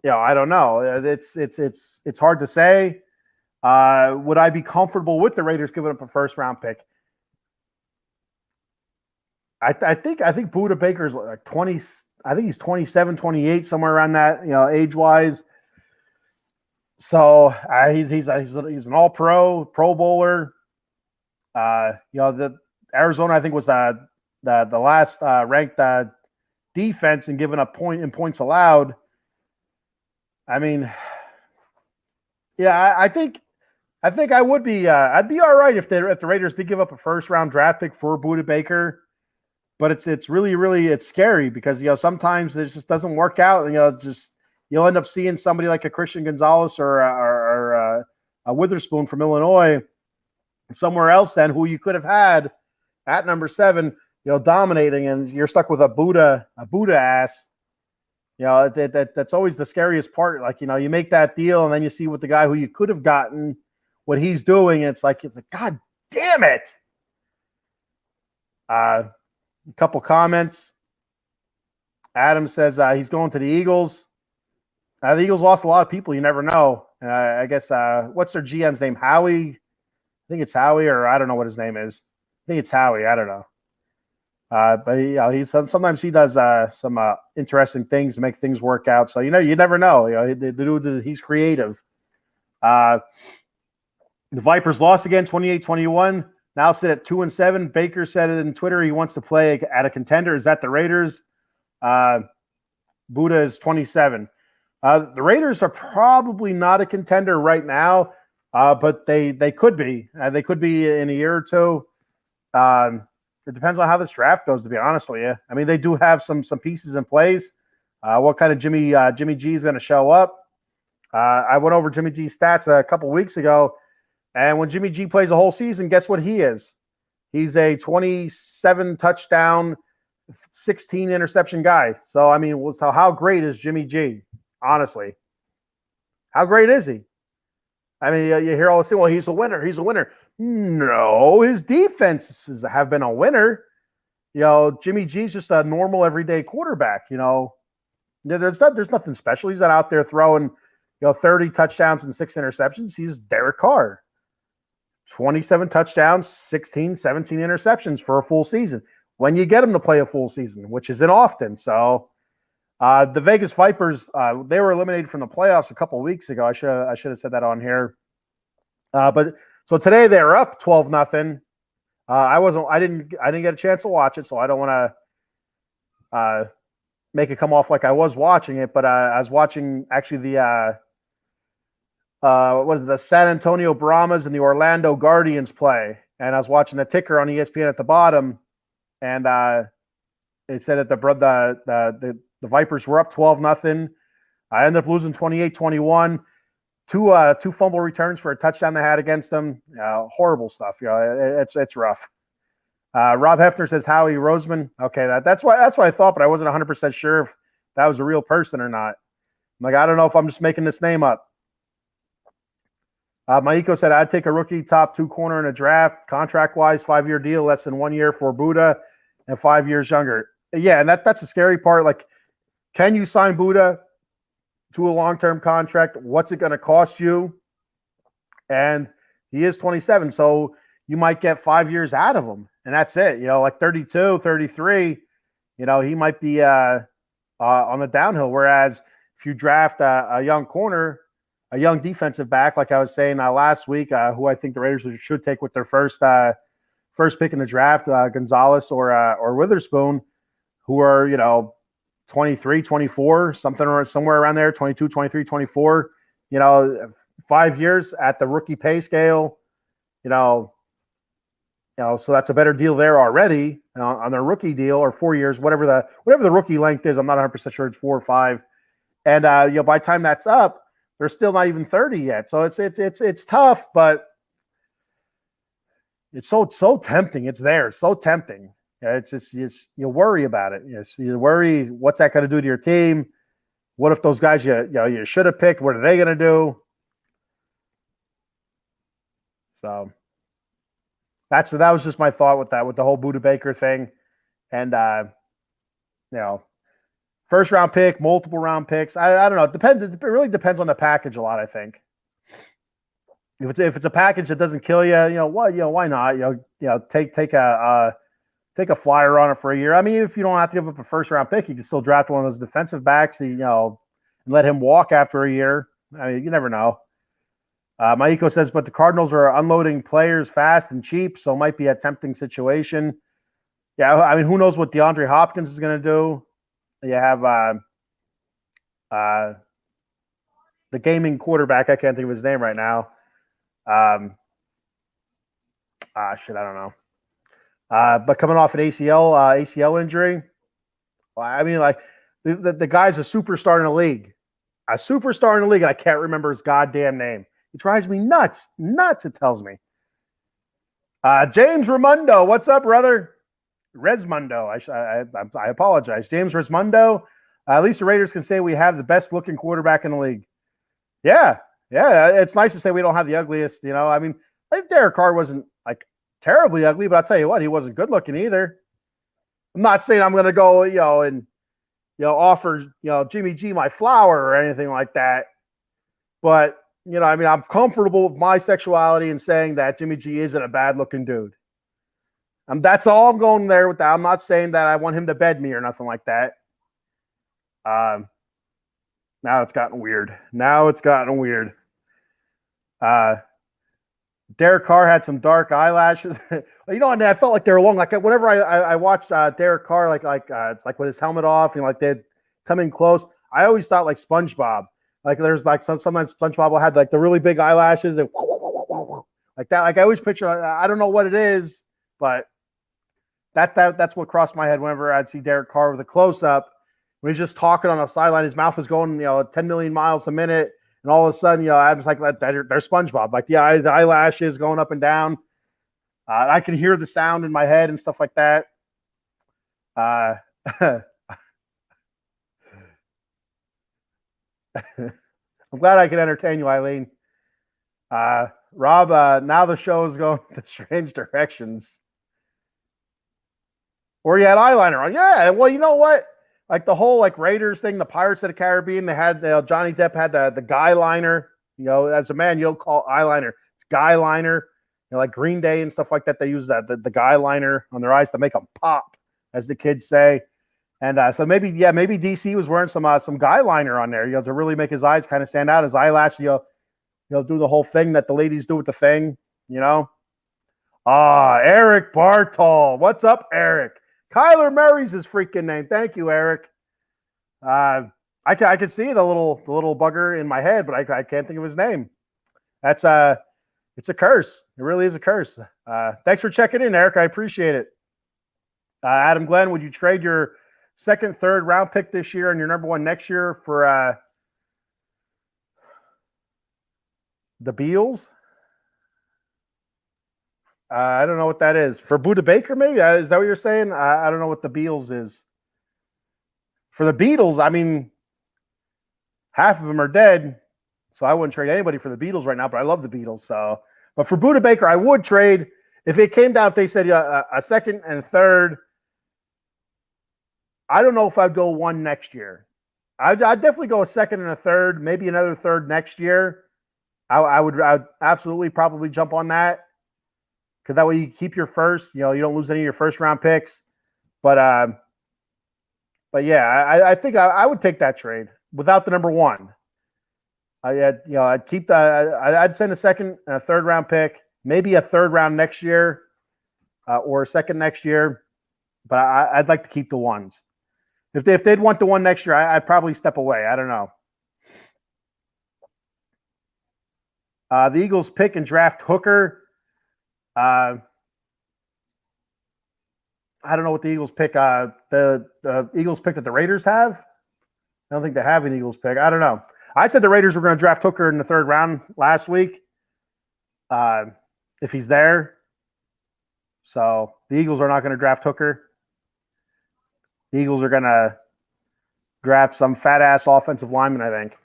S1: I don't know. It's hard to say. Would I be comfortable with the Raiders giving up a first-round pick? I think Budda Baker's like 20. I think he's 27, 28, somewhere around that, age-wise. So he's an All-Pro, Pro Bowler. The Arizona, I think, was the last ranked defense in giving up points allowed. I mean, yeah, I think I would be. I'd be all right if the Raiders did give up a first-round draft pick for Budda Baker. But it's really, really, it's scary because, sometimes it just doesn't work out. You'll end up seeing somebody like a Christian Gonzalez or a Witherspoon from Illinois somewhere else then who you could have had at number 7, dominating, and you're stuck with a Buddha ass. That's always the scariest part. Like, you make that deal and then you see what the guy who you could have gotten, what he's doing. And it's like, God damn it. A couple comments. Adam says he's going to the Eagles. The Eagles lost a lot of people. You never know. I guess, what's their GM's name? Howie? I think it's Howie, or I don't know what his name is. I think it's Howie. I don't know. But sometimes he does some interesting things to make things work out. So, you never know. The dude, he's creative. The Vipers lost again, 28-21. Now sit at 2-7. Baker said it in Twitter. He wants to play at a contender. Is that the Raiders? Budda is 27. The Raiders are probably not a contender right now, but they could be. They could be in a year or two. It depends on how this draft goes, to be honest with you. I mean, they do have some pieces in place. What kind of Jimmy G is going to show up? I went over Jimmy G's stats a couple weeks ago. And when Jimmy G plays a whole season, guess what he is? He's a 27 touchdown, 16 interception guy. So, I mean, so how great is Jimmy G? Honestly, how great is he? I mean, you hear all this, well, he's a winner. He's a winner. No, his defenses have been a winner. Jimmy G's just a normal everyday quarterback. There's nothing special. He's not out there throwing, 30 touchdowns and 6 interceptions. He's Derek Carr. 27 touchdowns, 16, 17 interceptions for a full season. When you get him to play a full season, which isn't often. So the Vegas Vipers, they were eliminated from the playoffs a couple of weeks ago. I should have said that on here. But so today they're up 12-0. I didn't get a chance to watch it, so I don't want to make it come off like I was watching it. But I was watching actually the San Antonio Brahmas and the Orlando Guardians play. And I was watching the ticker on ESPN at the bottom, and it said that the Vipers were up 12-0. I ended up losing 28-21. Two fumble returns for a touchdown they had against them. Horrible stuff. It's rough. Rob Hefner says Howie Roseman. Okay, that's what I thought, but I wasn't 100% sure if that was a real person or not. I'm like, I don't know if I'm just making this name up. Maiko said, I'd take a rookie top 2 corner in a draft, contract-wise, 5-year deal, less than 1 year for Budda, and 5 years younger. Yeah, and that's the scary part. Like, can you sign Budda to a long-term contract? What's it going to cost you? And he is 27, so you might get 5 years out of him, and that's it. Like 32, 33, he might be on the downhill. Whereas if you draft a young corner, a young defensive back, like I was saying last week, who I think the Raiders should take with their first pick in the draft, Gonzalez or Witherspoon, who are, 23, 24, somewhere around there, 22, 23, 24, 5 years at the rookie pay scale, So that's a better deal there already on their rookie deal, or 4 years, whatever the rookie length is. I'm not 100% sure. It's 4 or 5. And by the time that's up, they're still not even 30 yet. So it's tough, but it's so tempting. It's there, so tempting. Yeah, it's just you worry about it. You worry, what's that going to do to your team? What if those guys you should have picked? What are they going to do? So that was just my thought with that, with the whole Budda Baker thing. And first round pick, multiple round picks. I don't know. It really depends on the package a lot, I think. If it's a package that doesn't kill you, why not? Take a flyer on it for a year. I mean, if you don't have to give up a first round pick, you can still draft one of those defensive backs, and let him walk after a year. I mean, you never know. Maiko says, but the Cardinals are unloading players fast and cheap, so it might be a tempting situation. Yeah, I mean, who knows what DeAndre Hopkins is going to do? You have the gaming quarterback. I can't think of his name right now. I don't know. But coming off an ACL injury, well, I mean, like the guy's a superstar in the league. A superstar in the league, and I can't remember his goddamn name. It drives me nuts. Nuts, it tells me. James Ramundo, what's up, brother? Resmundo. I apologize. James Resmundo. At least the Raiders can say we have the best looking quarterback in the league. Yeah. It's nice to say we don't have the ugliest. I mean, I think Derek Carr wasn't like terribly ugly, but I'll tell you what, he wasn't good looking either. I'm not saying I'm going to go, and offer Jimmy G my flower or anything like that. But I mean, I'm comfortable with my sexuality and saying that Jimmy G isn't a bad looking dude. That's all I'm going there with that. I'm not saying that I want him to bed me or nothing like that. Now it's gotten weird. Derek Carr had some dark eyelashes. And I felt like they were long. Like whenever I watched Derek Carr, it's like with his helmet off, and like they'd come in close. I always thought like SpongeBob. Like there's like sometimes SpongeBob will have like the really big eyelashes and like that. Like I always picture. I don't know what it is, but that's what crossed my head whenever I'd see Derek Carr with a close up. When he's just talking on the sideline, his mouth is going 10 million miles a minute. And all of a sudden, I was like, they're SpongeBob. Like the eyelashes going up and down. I can hear the sound in my head and stuff like that. I'm glad I can entertain you, Eileen. Rob, now the show is going to strange directions. Or you had eyeliner on. Yeah, well, you know what? Like the whole Raiders thing, the Pirates of the Caribbean, they had Johnny Depp had the guy liner. As a man, you don't call it eyeliner. It's guy liner. Like Green Day and stuff like that, they use the guy liner on their eyes to make them pop, as the kids say. And so maybe DC was wearing some guy liner on there, to really make his eyes kind of stand out. His eyelashes, do the whole thing that the ladies do with the thing, Eric Bartol. What's up, Eric? Kyler Murray's his freaking name. Thank you, Eric. I can see the little bugger in my head, but I can't think of his name. It's a curse. It really is a curse. Thanks for checking in, Eric. I appreciate it. Adam Glenn, would you trade your second, third round pick this year and your number one next year for the Beals? I don't know what that is. For Budda Baker, maybe? Is that what you're saying? I don't know what the Beals is. For the Beatles, I mean, half of them are dead, so I wouldn't trade anybody for the Beatles right now, but I love the Beatles. But for Budda Baker, I would trade. If it came down, if they said a second and a third, I don't know if I'd go one next year. I'd definitely go a second and a third, maybe another third next year. I'd absolutely probably jump on that. Because that way you keep your first, you don't lose any of your first round picks. But yeah, I think I would take that trade without the number one. I'd keep I'd send a second and a third round pick, maybe a third round next year, or a second next year. But I'd like to keep the ones. If they'd want the one next year, I'd probably step away. I don't know. The Eagles pick and draft Hooker. I don't know what the Eagles pick. The Eagles pick that the Raiders have. I don't think they have an Eagles pick. I don't know. I said the Raiders were going to draft Hooker in the 3rd round last week. If he's there. So the Eagles are not going to draft Hooker. The Eagles are going to draft some fat-ass offensive lineman, I think.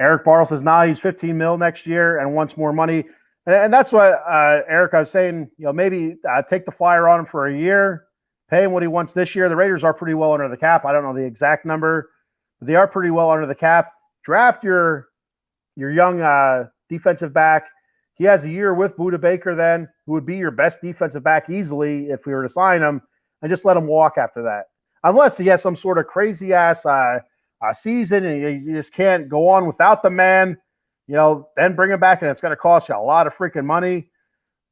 S1: Eric Bartle says, he's $15 million next year and wants more money. And that's what Eric, I was saying, maybe take the flyer on him for a year, pay him what he wants this year. The Raiders are pretty well under the cap. I don't know the exact number, but they are pretty well under the cap. Draft your young defensive back. He has a year with Budda Baker then, who would be your best defensive back easily if we were to sign him, and just let him walk after that. Unless he has some sort of crazy-ass season and you just can't go on without the man, then bring him back, and it's going to cost you a lot of freaking money.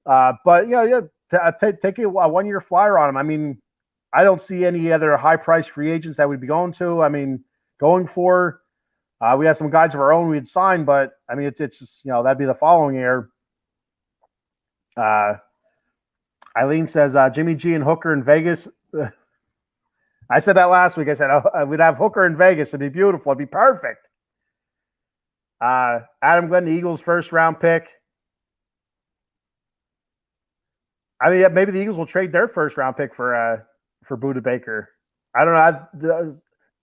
S1: But, take a 1-year flyer on him. I mean, I don't see any other high-priced free agents that we'd be going to. I mean, going for we have some guys of our own we'd sign, but, I mean, it's just, that'd be the following year. Eileen says Jimmy G and Hooker in Vegas. I said that last week. I said we'd have Hooker in Vegas. It'd be beautiful. It'd be perfect. Adam Glenn, the Eagles' 1st round pick. I mean, maybe the Eagles will trade their 1st round pick for Budda Baker. I don't know.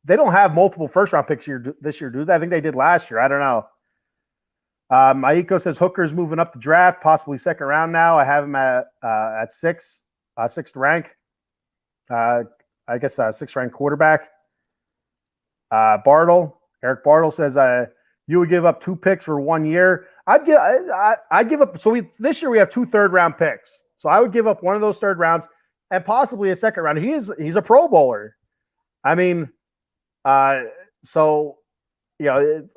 S1: They don't have multiple 1st round picks this year, do they? I think they did last year. I don't know. Maiko says Hooker's moving up the draft, possibly 2nd round now. I have him at 6th rank. I guess 6th ranked quarterback. Eric Bartle says you would give up 2 picks for 1 year. I'd give up. So this year we have 2 3rd round picks. So I would give up one of those 3rd rounds and possibly a 2nd round. He's a Pro Bowler. I mean, so.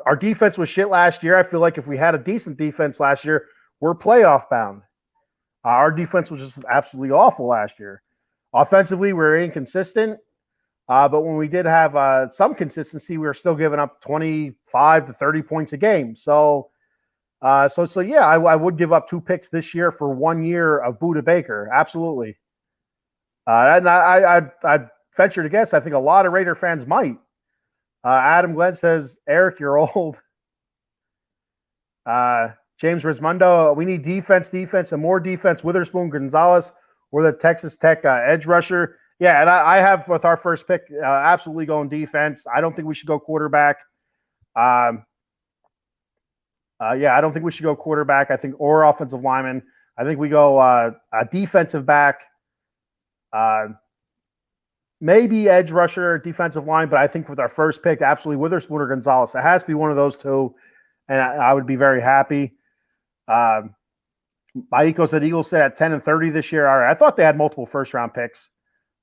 S1: Our defense was shit last year. I feel like if we had a decent defense last year, we're playoff bound. Our defense was just absolutely awful last year. Offensively, we were inconsistent. But when we did have some consistency, we were still giving up 25 to 30 points a game. So yeah, I would give up 2 picks this year for 1 year of Budda Baker. Absolutely. And I'd venture to guess, I think a lot of Raider fans might. Adam Glenn says, Eric, you're old. James Rismondo, we need defense, and more defense. Witherspoon, Gonzalez, or the Texas Tech edge rusher. Yeah, and I have with our 1st pick absolutely going defense. I don't think we should go quarterback. I don't think we should go quarterback. I think or offensive lineman. I think we go a defensive back. Maybe edge rusher, defensive line, but I think with our 1st pick, absolutely Witherspoon or Gonzalez. It has to be one of those 2, and I would be very happy. Maiko said Eagles sit at 10 and 30 this year. All right, I thought they had multiple 1st round picks.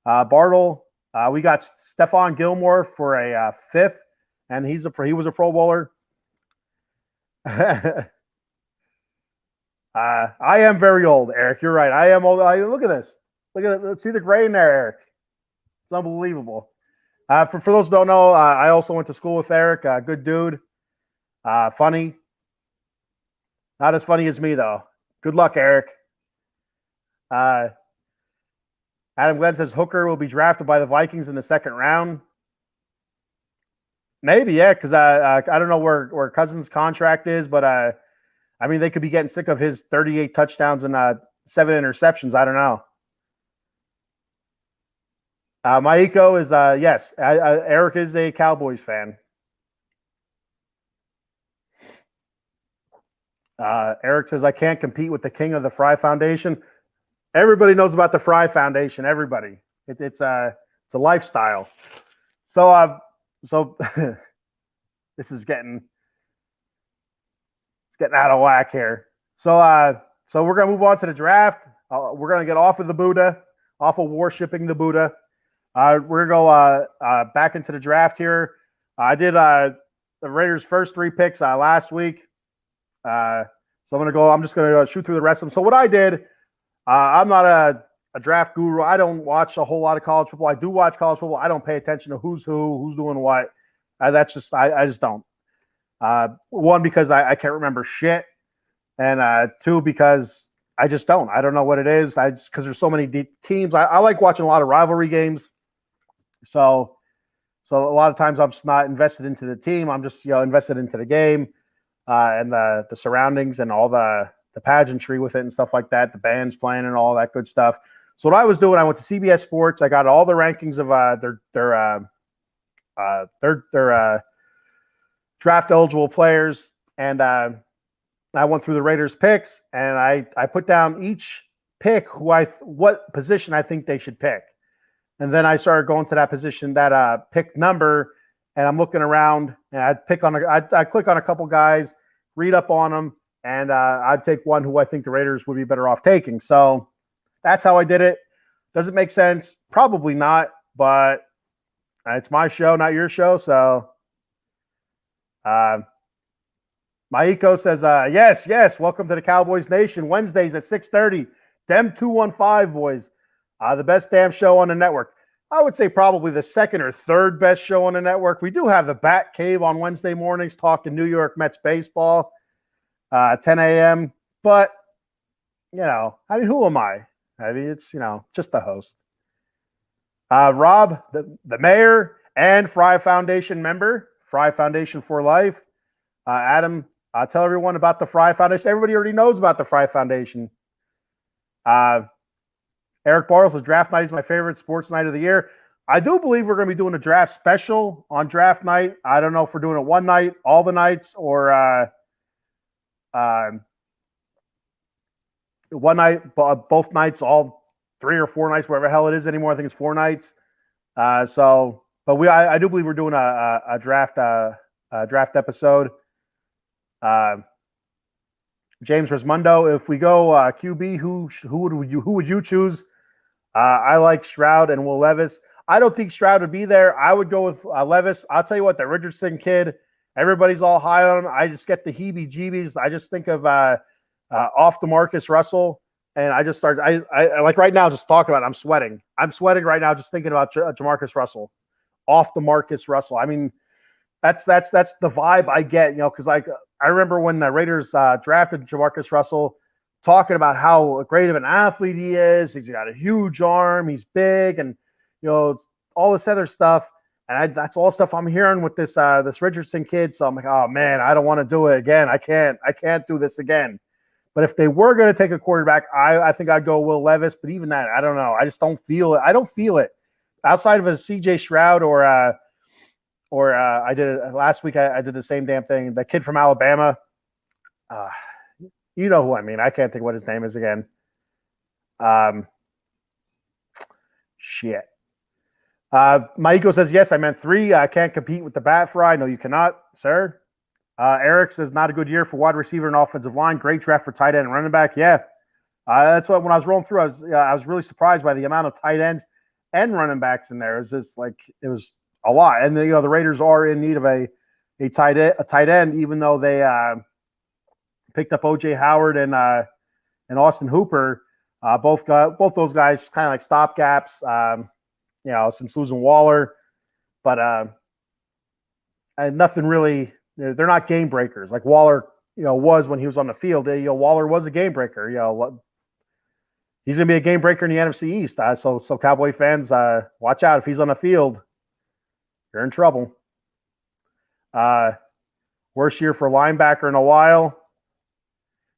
S1: Bartle, we got Stephon Gilmore for a 5th, and he was a Pro Bowler. I am very old, Eric. You're right. I am old. Look at this. Look at it. Let's see the gray in there, Eric. It's unbelievable. For those who don't know, I also went to school with Eric. Good dude. Funny. Not as funny as me, though. Good luck, Eric. Adam Glenn says Hooker will be drafted by the Vikings in the 2nd round. Maybe, yeah, because I don't know where Cousins' contract is, but I mean, they could be getting sick of his 38 touchdowns and 7 interceptions. I don't know. Maiko is, yes, Eric is a Cowboys fan. Eric says, I can't compete with the king of the Fry Foundation. Everybody knows about the Fry Foundation. Everybody. It's a lifestyle. So this is getting out of whack here. So we're going to move on to the draft. We're going to get off of the Budda, off of worshiping the Budda. We're going to go back into the draft here. I did the Raiders' first 3 picks last week. So I'm just going to shoot through the rest of them. So what I did, I'm not a draft guru. I don't watch a whole lot of college football. I do watch college football. I don't pay attention to who's doing what. I just don't. 1, because I can't remember shit. And 2, because I just don't. I don't know what it is. Because there's so many deep teams. I like watching a lot of rivalry games. So a lot of times I'm just not invested into the team. I'm just invested into the game and the surroundings and all the pageantry with it and stuff like that. The band's playing and all that good stuff. So what I was doing, I went to CBS Sports. I got all the rankings of their draft eligible players, and I went through the Raiders picks, and I put down each pick what position I think they should pick. And then I started going to that position, that pick number, and I'm looking around, and I'd click on a couple guys, read up on them, and I'd take one who I think the Raiders would be better off taking. So that's how I did it. Does it make sense? Probably not, but it's my show, not your show. So Maiko says, yes, welcome to the Cowboys Nation. Wednesdays at 6:30. Dem 215, boys. The best damn show on the network. I would say probably the second or third best show on the network. We do have the Bat Cave on Wednesday mornings talking New York Mets baseball, 10 a.m. But, who am I? I mean, it's, just the host. Rob, the mayor and Fry Foundation member, Fry Foundation for Life. Adam, tell everyone about the Fry Foundation. Everybody already knows about the Fry Foundation. Eric Bartles says draft night is my favorite sports night of the year. I do believe we're going to be doing a draft special on draft night. I don't know if we're doing it one night, all the nights, or one night, both nights, all 3 or 4 nights, whatever the hell it is anymore. I think it's 4 nights. But I do believe we're doing a draft episode. James Rosmundo, if we go QB, who would you choose? I like Stroud and Will Levis. I don't think Stroud would be there. I would go with Levis. I'll tell you what, the Richardson kid, everybody's all high on him. I just get the heebie-jeebies. I just think of off DeMarcus Russell, and I just start. I like right now just talking about it, I'm sweating. I'm sweating right now just thinking about JaMarcus Russell, off DeMarcus Russell. I mean, that's the vibe I get, because like I remember when the Raiders drafted JaMarcus Russell, talking about how great of an athlete he is. He's got a huge arm. He's big, and all this other stuff. And that's all stuff I'm hearing with this Richardson kid. So I'm like, oh man, I don't want to do it again. I can't do this again. But if they were going to take a quarterback, I think I'd go Will Levis. But even that, I don't know. I just don't feel it. I don't feel it outside of a CJ Stroud or I did it last week. I did the same damn thing. The kid from Alabama. You know who I mean. I can't think what his name is again. Shit. Maiko says, yes, I meant 3. I can't compete with the Bat Frie. No, you cannot, sir. Eric says, not a good year for wide receiver and offensive line. Great draft for tight end and running back. Yeah. That's what, when I was rolling through, I was really surprised by the amount of tight ends and running backs in there. It was just like, it was a lot. And the Raiders are in need of a tight end, even though they picked up OJ Howard and Austin Hooper. Both those guys kind of like stopgaps, since losing Waller, but nothing really. They're not game breakers like Waller, was when he was on the field. Waller was a game breaker. He's going to be a game breaker in the NFC East. So Cowboy fans, watch out. If he's on the field, you're in trouble. Worst year for linebacker in a while.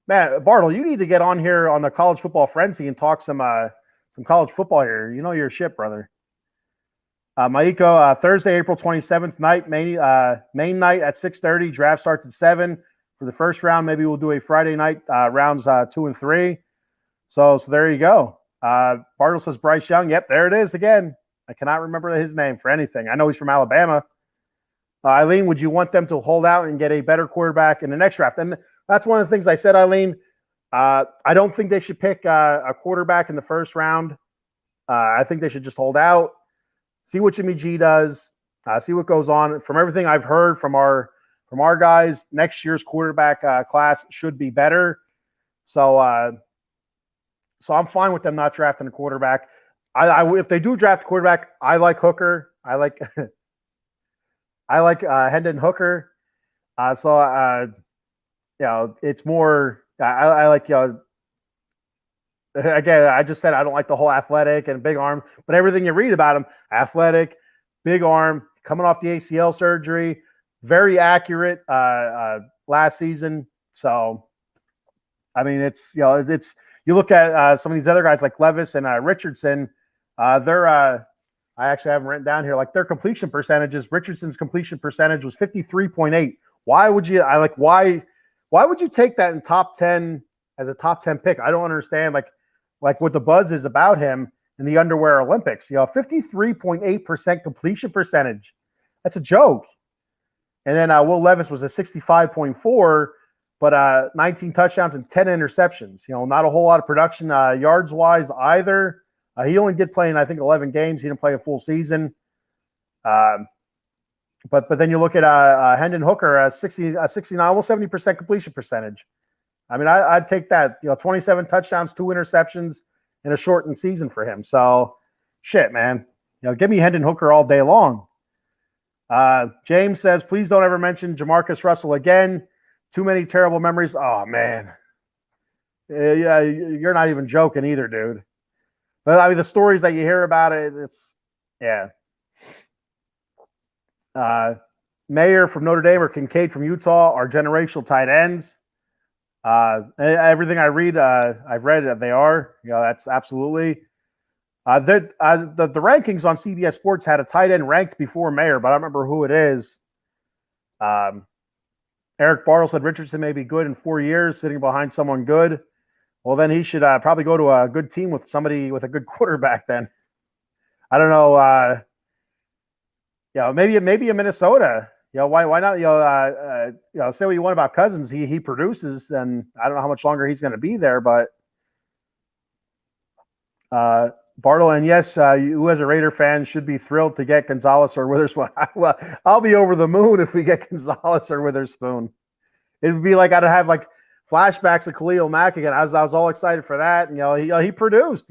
S1: Man, Bartle, you need to get on here on the College Football Frenzy and talk some college football here. You know your shit, brother. Maiko, Thursday, April 27th night, main night at 6:30. Draft starts at 7 for the first round. Maybe we'll do a Friday night rounds 2 and 3. So there you go. Bartle says Bryce Young. Yep, there it is again. I cannot remember his name for anything. I know he's from Alabama. Eileen, would you want them to hold out and get a better quarterback in the next draft? And that's one of the things I said, Eileen. I don't think they should pick a quarterback in the first round. I think they should just hold out, see what Jimmy G does, see what goes on. From everything I've heard from our guys, next year's quarterback class should be better. So I'm fine with them not drafting a quarterback. If they do draft a quarterback, I like Hooker. I like Hendon Hooker. It's more. I like again, I just said I don't like the whole athletic and big arm, but everything you read about him, athletic, big arm, coming off the ACL surgery, very accurate last season. So, I mean, it's you look at some of these other guys like Levis and Richardson, they're I actually have them written down here. Like their completion percentages, Richardson's completion percentage was 53.8. Why would you? Why would you take that in top 10 as a top 10 pick? I don't understand. Like what the buzz is about him in the underwear Olympics. 53.8% completion percentage. That's a joke. And then Will Levis was a 65.4, but 19 touchdowns and 10 interceptions. Not a whole lot of production yards wise either. He only did play in, I think, 11 games. He didn't play a full season. But then you look at Hendon Hooker, 69, almost 70% completion percentage. I mean, I'd take that. 27 touchdowns, 2 interceptions in a shortened season for him. So, shit, man. Give me Hendon Hooker all day long. James says, please don't ever mention Jamarcus Russell again. Too many terrible memories. Oh, man. Yeah, you're not even joking either, dude. But I mean, the stories that you hear about it, it's, yeah. Mayer from Notre Dame or Kincaid from Utah are generational tight ends. Everything I read, I've read that they are. That's absolutely. The rankings on CBS Sports had a tight end ranked before Mayer, but I don't remember who it is. Eric Bartle said Richardson may be good in 4 years, sitting behind someone good. Well, then he should probably go to a good team with somebody with a good quarterback. Then I don't know. Maybe a Minnesota. Why not? Say what you want about Cousins. He produces, and I don't know how much longer he's going to be there. But Bartle, and yes, you as a Raider fan should be thrilled to get Gonzalez or Witherspoon. Well, I'll be over the moon if we get Gonzalez or Witherspoon. It would be like I'd have like flashbacks of Khalil Mack again. I was all excited for that. And, he produced,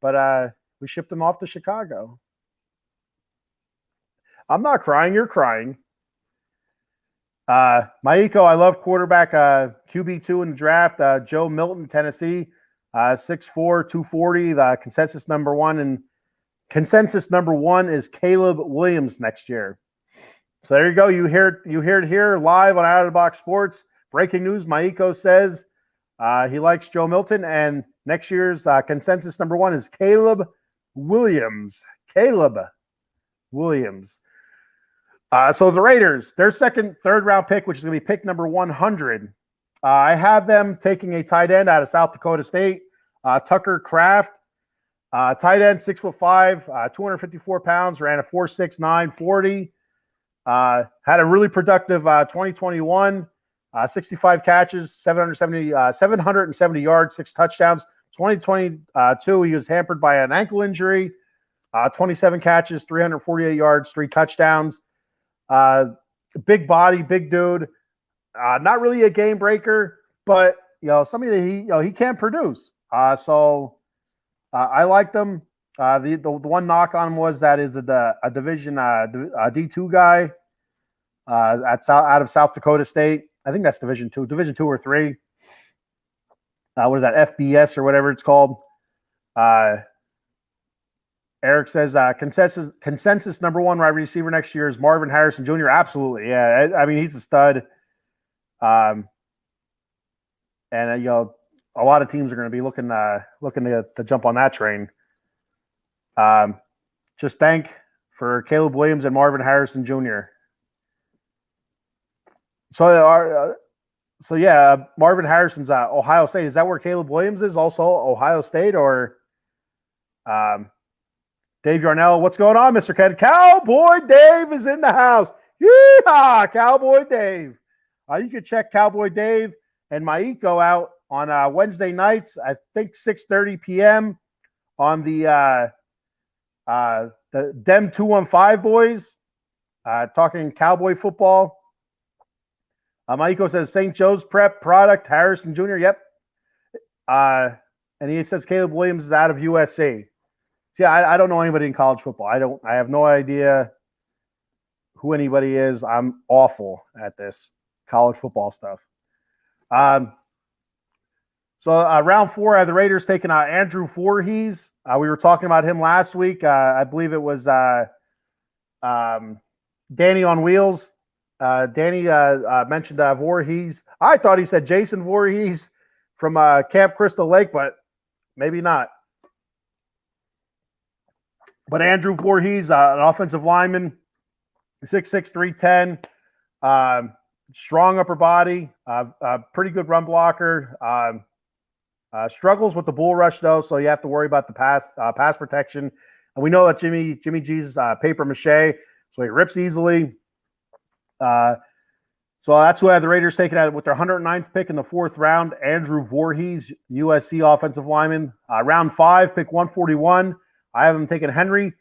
S1: but we shipped him off to Chicago. I'm not crying. You're crying. Maiko, I love quarterback QB2 in the draft. Joe Milton, Tennessee, 6'4", 240. The consensus number one is Caleb Williams next year. So there you go. You hear it here live on Out of the Box Sports. Breaking news: Maiko says he likes Joe Milton, and next year's consensus number one is Caleb Williams. Caleb Williams. So the Raiders, their third round pick, which is going to be pick number 100. I have them taking a tight end out of South Dakota State, Tucker Kraft. Tight end, 6'5", 254 pounds, ran a 4.69 40. Had a really productive 2021. 65 catches, 770 yards, 6 touchdowns. 2022, he was hampered by an ankle injury. 27 catches, 348 yards, 3 touchdowns. Big body, big dude. Not really a game breaker, but somebody that he can produce. So I liked him. The one knock on him was that is a Division D2 guy out of South Dakota State. I think that's Division 2 or 3. What is that, FBS or whatever it's called? Eric says consensus number one wide receiver next year is Marvin Harrison Jr. Absolutely, yeah. I mean, he's a stud. And a lot of teams are going to be looking to jump on that train. Just thank for Caleb Williams and Marvin Harrison Jr. So Marvin Harrison's Ohio State. Is that where Caleb Williams is? Also Ohio State, or Dave Yarnell? What's going on, Mr. Ken? Cowboy Dave is in the house. Yeehaw, Cowboy Dave. You can check Cowboy Dave and Maiko out on Wednesday nights. I think 6:30 p.m. on the Dem 215 boys talking Cowboy football. Maiko says St. Joe's Prep product, Harrison Jr. Yep. And he says Caleb Williams is out of USC. See, I don't know anybody in college football. I have no idea who anybody is. I'm awful at this college football stuff. So round 4, I had the Raiders taking Andrew Voorhees. We were talking about him last week. I believe it was Danny on Wheels. Danny mentioned Voorhees. I thought he said Jason Voorhees from Camp Crystal Lake, but maybe not. But Andrew Voorhees, an offensive lineman, 6'6", 310, strong upper body, pretty good run blocker. Struggles with the bull rush though, so you have to worry about the pass protection. And we know that Jimmy G's paper mache, so he rips easily. So that's who I had the Raiders taking out with their 109th pick in the 4th round. Andrew Voorhees, USC offensive lineman. Round 5, pick 141. I have him taking Henry.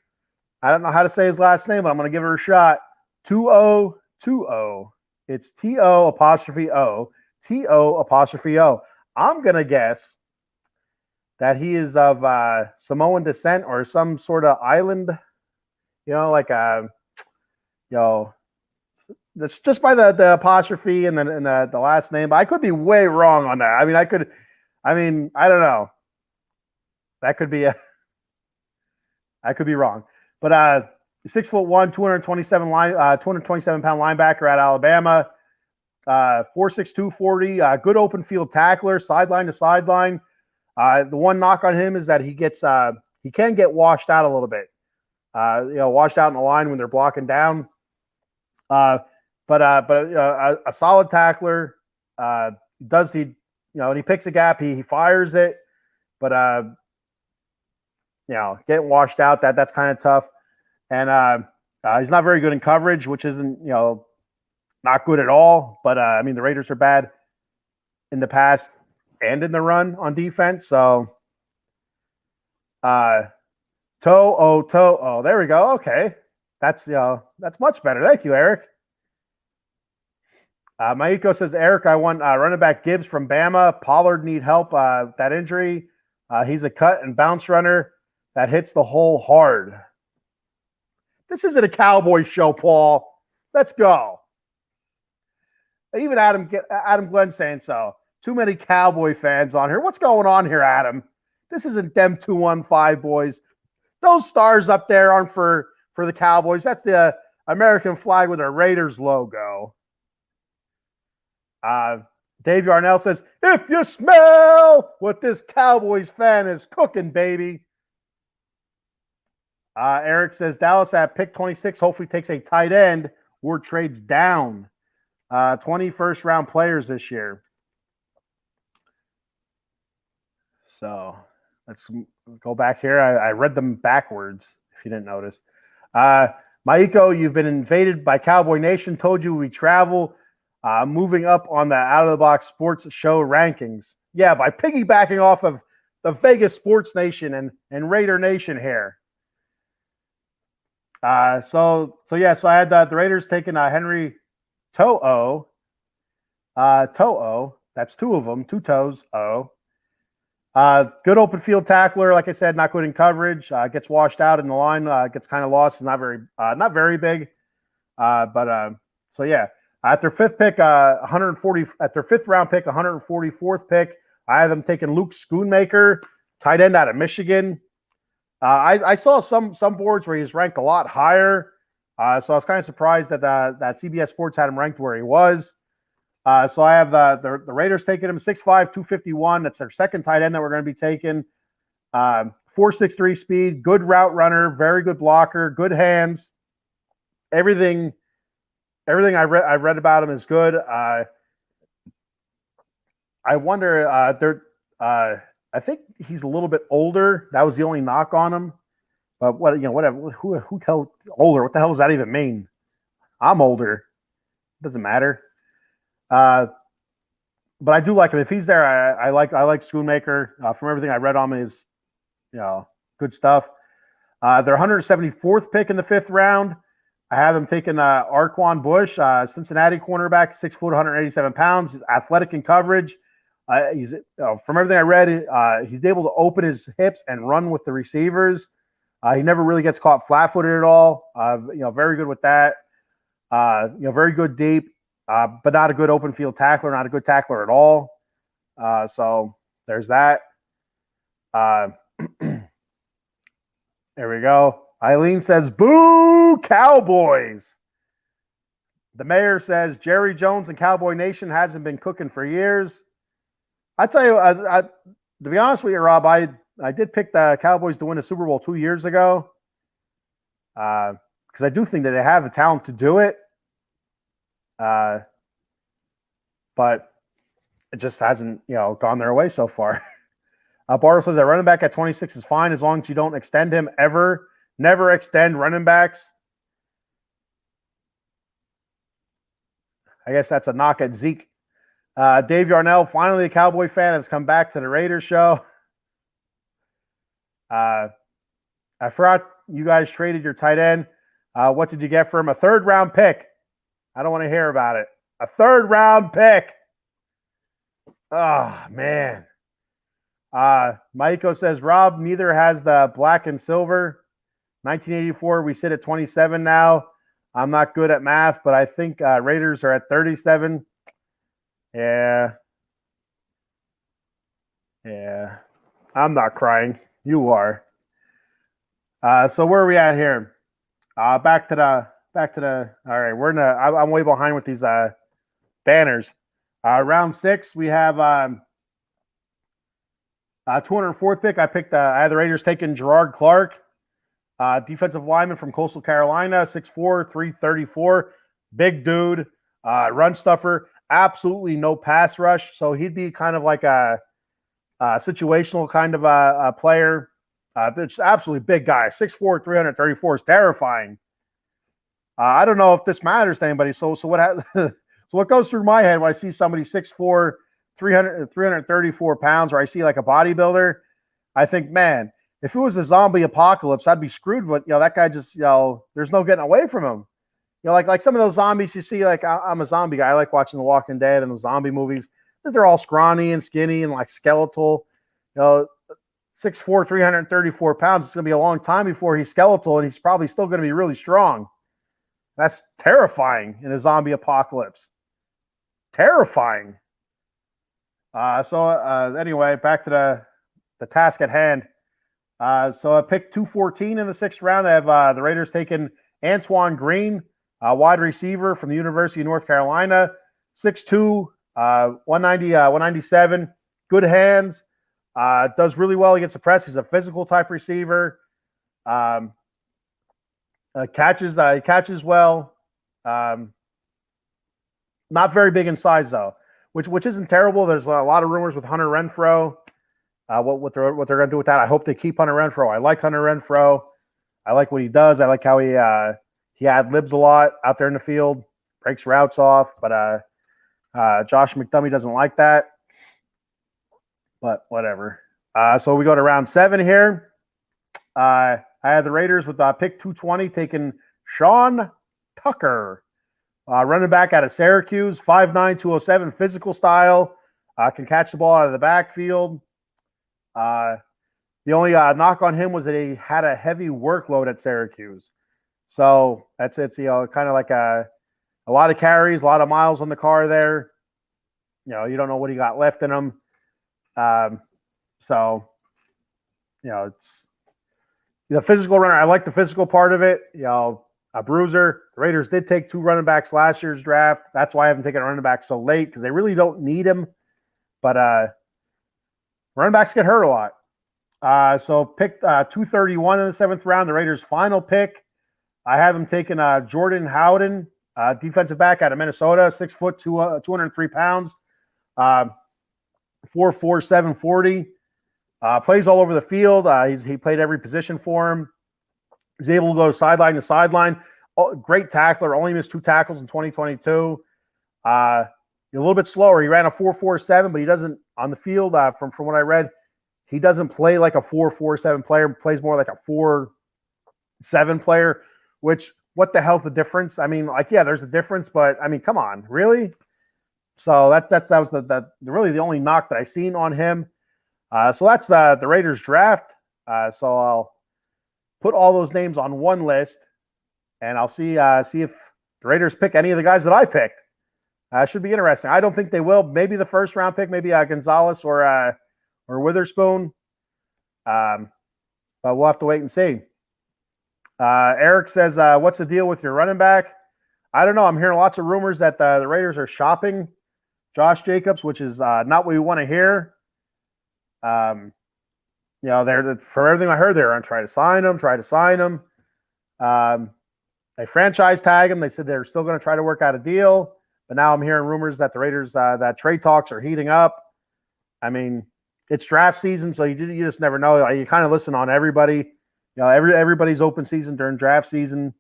S1: I don't know how to say his last name, but I'm going to give it a shot. 2-0-2-0. It's T-O''O. T-O''O. I'm going to guess that he is of Samoan descent or some sort of island, like that's just by the apostrophe and then the last name. But I could be way wrong on that. I don't know. That could be I could be wrong. But 6'1", 227-pound linebacker at Alabama. 4'6", 240. Good open field tackler, sideline to sideline. The one knock on him is that he can get washed out a little bit. Washed out in the line when they're blocking down. But a solid tackler. And he picks a gap, he fires it. But getting washed out, that's kind of tough. And he's not very good in coverage, which isn't not good at all. But the Raiders are bad in the pass and in the run on defense. So To'o. There we go. Okay. That's much better. Thank you, Eric. Maiko says, Eric, I want running back Gibbs from Bama. Pollard need help that injury. He's a cut and bounce runner that hits the hole hard. This isn't a Cowboy show, Paul. Let's go. Even Adam Glenn saying so. Too many Cowboy fans on here. What's going on here, Adam? This isn't them 215 boys. Those stars up there aren't for the Cowboys. That's the American flag with a Raiders logo. Dave Yarnell says, if you smell what this Cowboys fan is cooking, baby. Eric says, Dallas at pick 26 hopefully takes a tight end or trades down. 20 first-round players this year. So let's go back here. I read them backwards, if you didn't notice. Maiko, you've been invaded by Cowboy Nation. Told you we travel. Moving up on the out-of-the-box sports show rankings. Yeah, by piggybacking off of the Vegas Sports Nation and Raider Nation here. So I had the Raiders taking Henry To'o. To'o. That's two of them. Two toes. Good open field tackler. Like I said, not good in coverage. Gets washed out in the line. Gets kind of lost. Is not very big. So yeah. At their 5th pick, 140. At their 5th round pick, 144th pick, I have them taking Luke Schoonmaker, tight end out of Michigan. I saw some boards where he's ranked a lot higher, so I was kind of surprised that CBS Sports had him ranked where he was. So I have the Raiders taking him 6'5", 251. That's their second tight end that we're going to be taking. 4.63 speed, good route runner, very good blocker, good hands. Everything I read about him is good. I wonder. I think he's a little bit older. That was the only knock on him. But whatever. Who tells older? What the hell does that even mean? I'm older. Doesn't matter. But I do like him. If he's there, I like Schoonmaker. From everything I read on him, is good stuff. Their 174th pick in the 5th round. I have them taking Arquan Bush, Cincinnati cornerback, 6 foot, 187 pounds, athletic in coverage. He's from everything I read, he's able to open his hips and run with the receivers. He never really gets caught flat-footed at all. Very good with that. Very good deep, but not a good open field tackler, not a good tackler at all. So there's that. There we go. Eileen says, boo, Cowboys. The mayor says, Jerry Jones and Cowboy Nation hasn't been cooking for years. I tell you, to be honest with you, Rob, I did pick the Cowboys to win the Super Bowl 2 years ago because I do think that they have the talent to do it. But it just hasn't, gone their way so far. Bartle says that running back at 26 is fine as long as you don't extend him ever. Never extend running backs. I guess that's a knock at Zeke. Dave Yarnell, finally a Cowboy fan, has come back to the Raiders show. I forgot you guys traded your tight end. What did you get for him? A third-round pick. I don't want to hear about it. A third-round pick. Oh, man. Maiko says, Rob, neither has the black and silver. 1984, we sit at 27 now. I'm not good at math, but I think Raiders are at 37. Yeah. I'm not crying. You are. So where are we at here? Back to the. All right, I'm way behind with these banners. Round 6, we have 204th pick. I had the Raiders taking Gerard Clark, defensive lineman from Coastal Carolina, 6'4", 334, big dude, run stuffer, absolutely no pass rush. So he'd be kind of like a situational kind of a player. It's absolutely big guy, 6'4", 334 is terrifying. I don't know if this matters to anybody. So what goes through my head when I see somebody 6'4", 334 pounds, or I see like a bodybuilder, I think, man, if it was a zombie apocalypse, I'd be screwed. But that guy just, there's no getting away from him. Like some of those zombies you see. Like I'm a zombie guy. I like watching The Walking Dead and the zombie movies. They're all scrawny and skinny and like skeletal. 6'4", 334 pounds. It's gonna be a long time before he's skeletal, and he's probably still gonna be really strong. That's terrifying in a zombie apocalypse. Terrifying. Anyway, back to the task at hand. So I picked 214 in the 6th round. I have the Raiders taking Antoine Green, wide receiver from the University of North Carolina, 6'2", 197, good hands, does really well against the press. He's a physical type receiver. Catches well. Not very big in size though, which isn't terrible. There's a lot of rumors with Hunter Renfrow. What they're going to do with that. I hope they keep Hunter Renfrow. I like Hunter Renfrow. I like what he does. I like how he ad-libs a lot out there in the field, breaks routes off. But Josh McDummy doesn't like that. But whatever. So we go to round 7 here. I had the Raiders with pick 220 taking Sean Tucker, running back out of Syracuse, 5'9", 207, physical style, can catch the ball out of the backfield. The only knock on him was that he had a heavy workload at Syracuse. So it's kind of like a lot of carries, a lot of miles on the car there. You don't know what he got left in him. It's the physical runner. I like the physical part of it. A bruiser. The Raiders did take 2 running backs last year's draft. That's why I haven't taken a running back so late, because they really don't need him. But running backs get hurt a lot. So picked 231 in the 7th round, the Raiders' final pick. I have them taking Jordan Howden, defensive back out of Minnesota, 6 foot, 203 pounds, 4'4", 740. Plays all over the field. He played every position for him. He's able to go sideline to sideline. Great tackler. Only missed 2 tackles in 2022. A little bit slower. He ran a 4.47, but he doesn't on the field. From what I read, he doesn't play like a 4.47 player. He plays more like a 4.7 player. Which, what the hell's the difference? I mean, there's a difference, but I mean, come on, really? So that was the really the only knock that I seen on him. So that's the Raiders draft. So I'll put all those names on one list, and I'll see if the Raiders pick any of the guys that I picked. Should be interesting. I don't think they will. Maybe the 1st round pick, maybe Gonzalez or or Witherspoon. But we'll have to wait and see. Eric says, what's the deal with your running back? I don't know. I'm hearing lots of rumors that the Raiders are shopping Josh Jacobs, which is not what we want to hear. They're for everything I heard, they're going to try to sign him. They franchise tag him. They said they're still going to try to work out a deal. But now I'm hearing rumors that the Raiders, that trade talks are heating up. I mean, it's draft season, so you just never know. You kind of listen on everybody. Everybody's open season during draft season.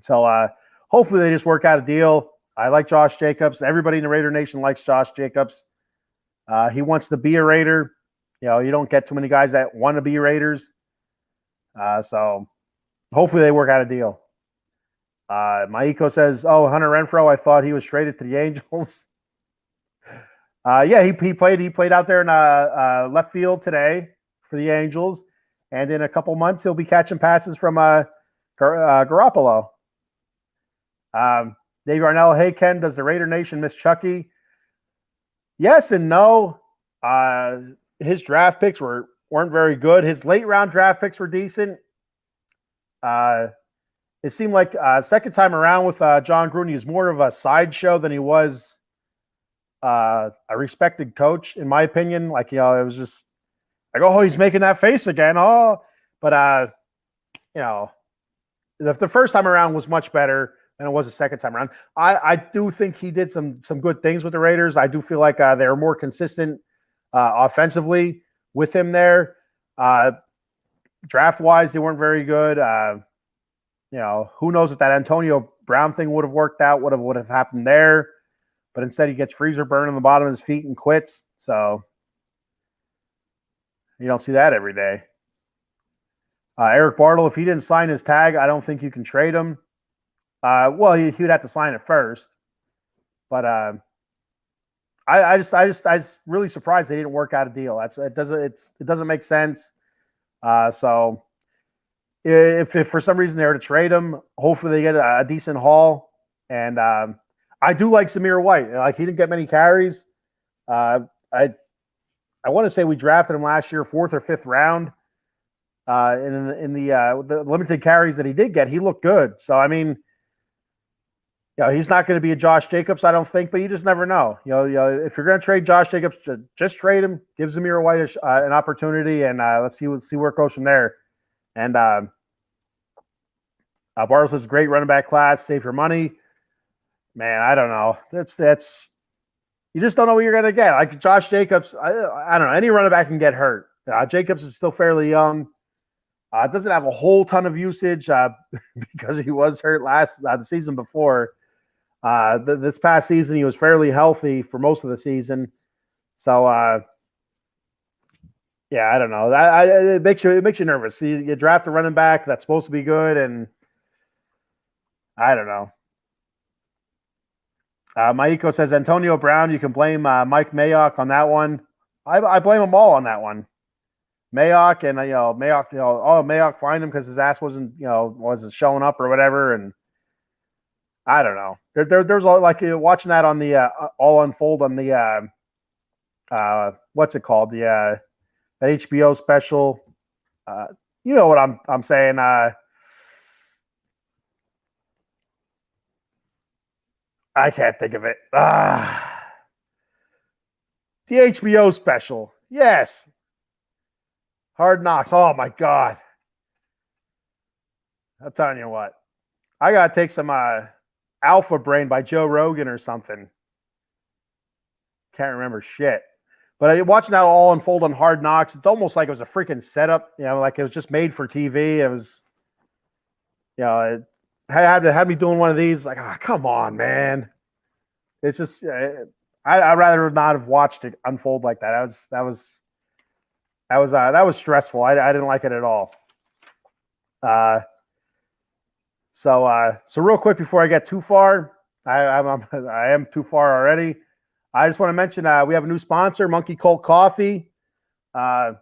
S1: So hopefully they just work out a deal. I like Josh Jacobs. Everybody in the Raider Nation likes Josh Jacobs. He wants to be a Raider. You don't get too many guys that want to be Raiders. So hopefully they work out a deal. Maiko says, Hunter Renfrow, I thought he was traded to the Angels. He played out there in left field today for the Angels. And in a couple months, he'll be catching passes from Garoppolo. Dave Arnell, hey, Ken, does the Raider Nation miss Chucky? Yes and no. His draft picks weren't very good. His late-round draft picks were decent. It seemed like second time around with John Gruden, he was more of a sideshow than he was a respected coach, in my opinion. It was just like, he's making that face again. But the first time around was much better than it was the second time around. I do think he did some good things with the Raiders. I do feel like they were more consistent offensively with him there. Draft-wise, they weren't very good. Who knows if that Antonio Brown thing would have worked out, what would have happened there. But instead he gets freezer burn on the bottom of his feet and quits. So you don't see that every day. Eric Bartle, if he didn't sign his tag, I don't think you can trade him. He'd have to sign it first. But I was really surprised they didn't work out a deal. It doesn't make sense. So if for some reason they were to trade him, hopefully they get a decent haul. And I do like Zamir White. He didn't get many carries. I want to say we drafted him last year, 4th or 5th round. In the limited carries that he did get, he looked good. So I mean, he's not going to be a Josh Jacobs, I don't think, but you just never know. If you're going to trade Josh Jacobs, just trade him. Give Zamir White an opportunity, and let's see where it goes from there. And Bartle says, great running back class, save your money. Man, I don't know. That's you just don't know what you're going to get. Like Josh Jacobs, I don't know. Any running back can get hurt. Jacobs is still fairly young. Doesn't have a whole ton of usage because he was hurt the season before. This past season, he was fairly healthy for most of the season. So, I don't know. It makes you nervous. You draft a running back that's supposed to be good, and I don't know. Maiko says, Antonio Brown, you can blame Mike Mayock on that one. I blame them all on that one. Mayock and Mayock fined him because his ass wasn't showing up or whatever, and I don't know. There's watching that on the all unfold on the what's it called, the HBO special. You know what I'm saying. I can't think of it. The HBO special. Yes. Hard Knocks. Oh, my God. I'm telling you what. I got to take some Alpha Brain by Joe Rogan or something. Can't remember shit. But watching that all unfold on Hard Knocks, it's almost like it was a freaking setup. Like it was just made for TV. It was, it had me doing one of these. Like, come on, man. It's just, I'd rather not have watched it unfold like that. That was stressful. I didn't like it at all. So real quick before I get too far, I am too far already. I just want to mention we have a new sponsor, Monkey Colt Coffee. Go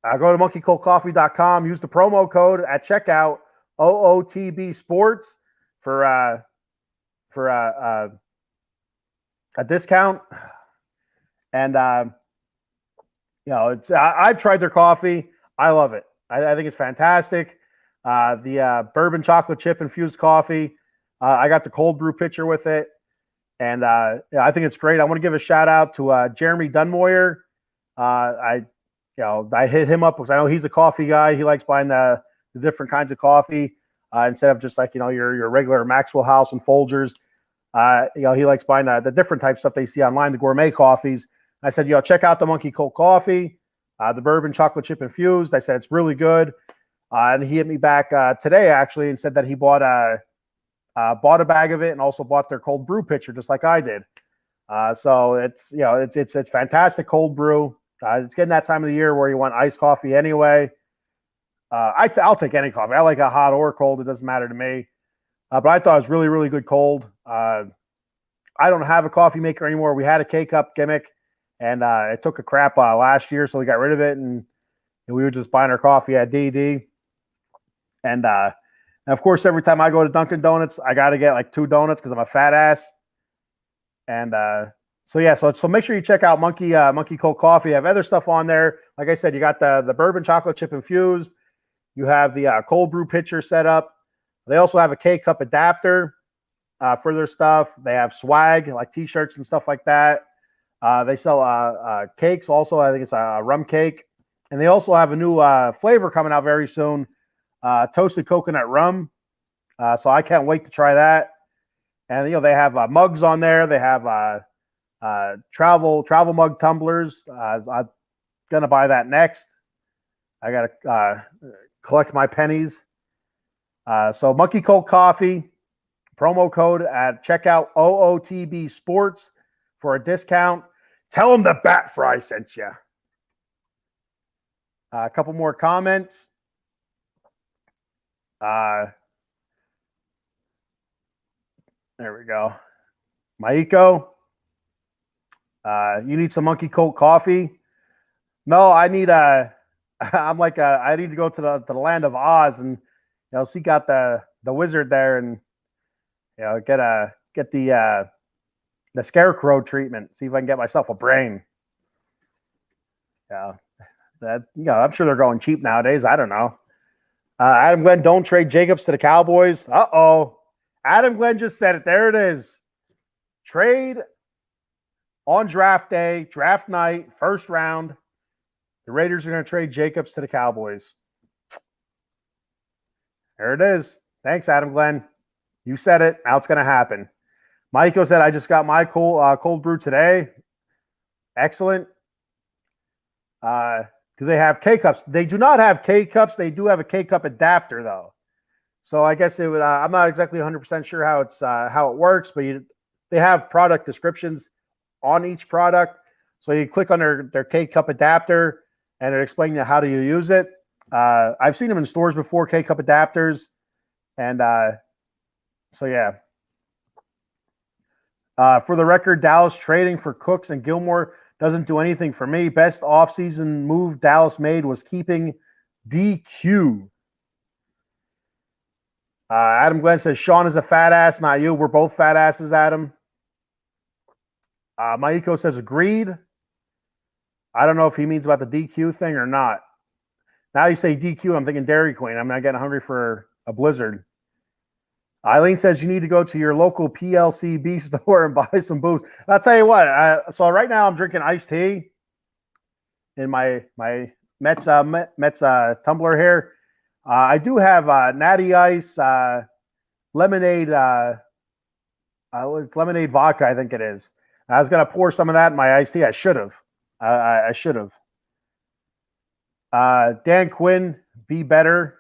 S1: to monkeycoltcoffee.com. Use the promo code at checkout OOTB Sports for a discount. And I've tried their coffee. I love it. I think it's fantastic. The bourbon chocolate chip infused coffee. I got the cold brew pitcher with it, and I think it's great. I want to give a shout out to Jeremy Dunmoyer. I hit him up because I know he's a coffee guy. He likes buying the different kinds of coffee instead of just like your regular Maxwell House and Folgers. He likes buying the different type stuff they see online, the gourmet coffees. I said, check out the Monkey Cold Coffee, the bourbon chocolate chip infused. I said it's really good, and he hit me back today actually and said that he bought a bag of it and also bought their cold brew pitcher just like I did. So it's fantastic cold brew. It's getting that time of the year where you want iced coffee anyway. I'll take any coffee. I like a hot or cold. It doesn't matter to me. But I thought it was really, really good cold. I don't have a coffee maker anymore. We had a K-Cup gimmick, and it took a crap last year, so we got rid of it, and we were just buying our coffee at DD. And of course, every time I go to Dunkin' Donuts, I got to get like 2 donuts because I'm a fat ass. And so make sure you check out Monkey Cold Coffee. I have other stuff on there. Like I said, you got the bourbon chocolate chip infused. You have the cold brew pitcher set up. They also have a K-Cup adapter for their stuff. They have swag, like T-shirts and stuff like that. They sell cakes also. I think it's a rum cake. And they also have a new flavor coming out very soon, toasted coconut rum. So I can't wait to try that. And, they have mugs on there. They have travel mug tumblers. I'm going to buy that next. I got to collect my pennies. So Monkey Cold Coffee, promo code at checkout OOTB Sports for a discount. Tell them the Bat Frie sent you. A couple more comments. There we go. Maiko, you need some Monkey Cold Coffee? No, I need I need to go to the land of Oz and seek out the wizard there and get the scarecrow treatment. See if I can get myself a brain. Yeah, I'm sure they're going cheap nowadays. I don't know. Adam Glenn, don't trade Jacobs to the Cowboys. Adam Glenn just said it. There it is. Trade on draft day, draft night, first round. The Raiders are going to trade Jacobs to the Cowboys. There it is. Thanks, Adam Glenn. You said it. Now it's going to happen. Maiko said, I just got my cold brew today. Excellent. Do they have K-Cups? They do not have K-Cups. They do have a K-Cup adapter, though. So I guess it would. I'm not exactly 100% sure how it works, but they have product descriptions on each product. So you click on their K-Cup adapter, and it explains you how do you use it. I've seen them in stores before, K-Cup adapters, and so yeah. For the record, Dallas trading for Cooks and Gilmore doesn't do anything for me. Best offseason move Dallas made was keeping DQ. Adam Glenn says, Sean is a fat ass, not you. We're both fat asses, Adam. Maiko says, agreed. I don't know if he means about the DQ thing or not. Now you say DQ, I'm thinking Dairy Queen. I'm getting hungry for a Blizzard. Eileen says you need to go to your local PLCB store and buy some booze. I'll tell you what. So right now I'm drinking iced tea in my Mets tumbler here. I do have Natty Ice lemonade. It's lemonade vodka, I think it is. I was gonna pour some of that in my iced tea. I should have. I should have. Dan Quinn, be better.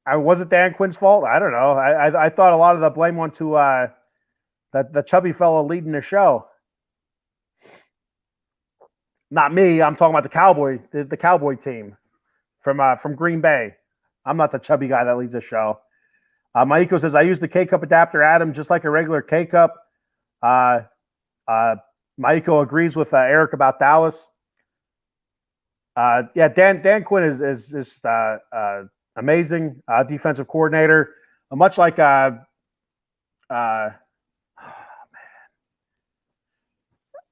S1: Was it Dan Quinn's fault? I don't know. I thought a lot of the blame went to the chubby fellow leading the show. Not me. I'm talking about the Cowboy team from Green Bay. I'm not the chubby guy that leads the show. Maiko says, I use the K-Cup adapter, Adam, just like a regular K-Cup. Maiko agrees with Eric about Dallas. Yeah, Dan Quinn is just amazing defensive coordinator. Much like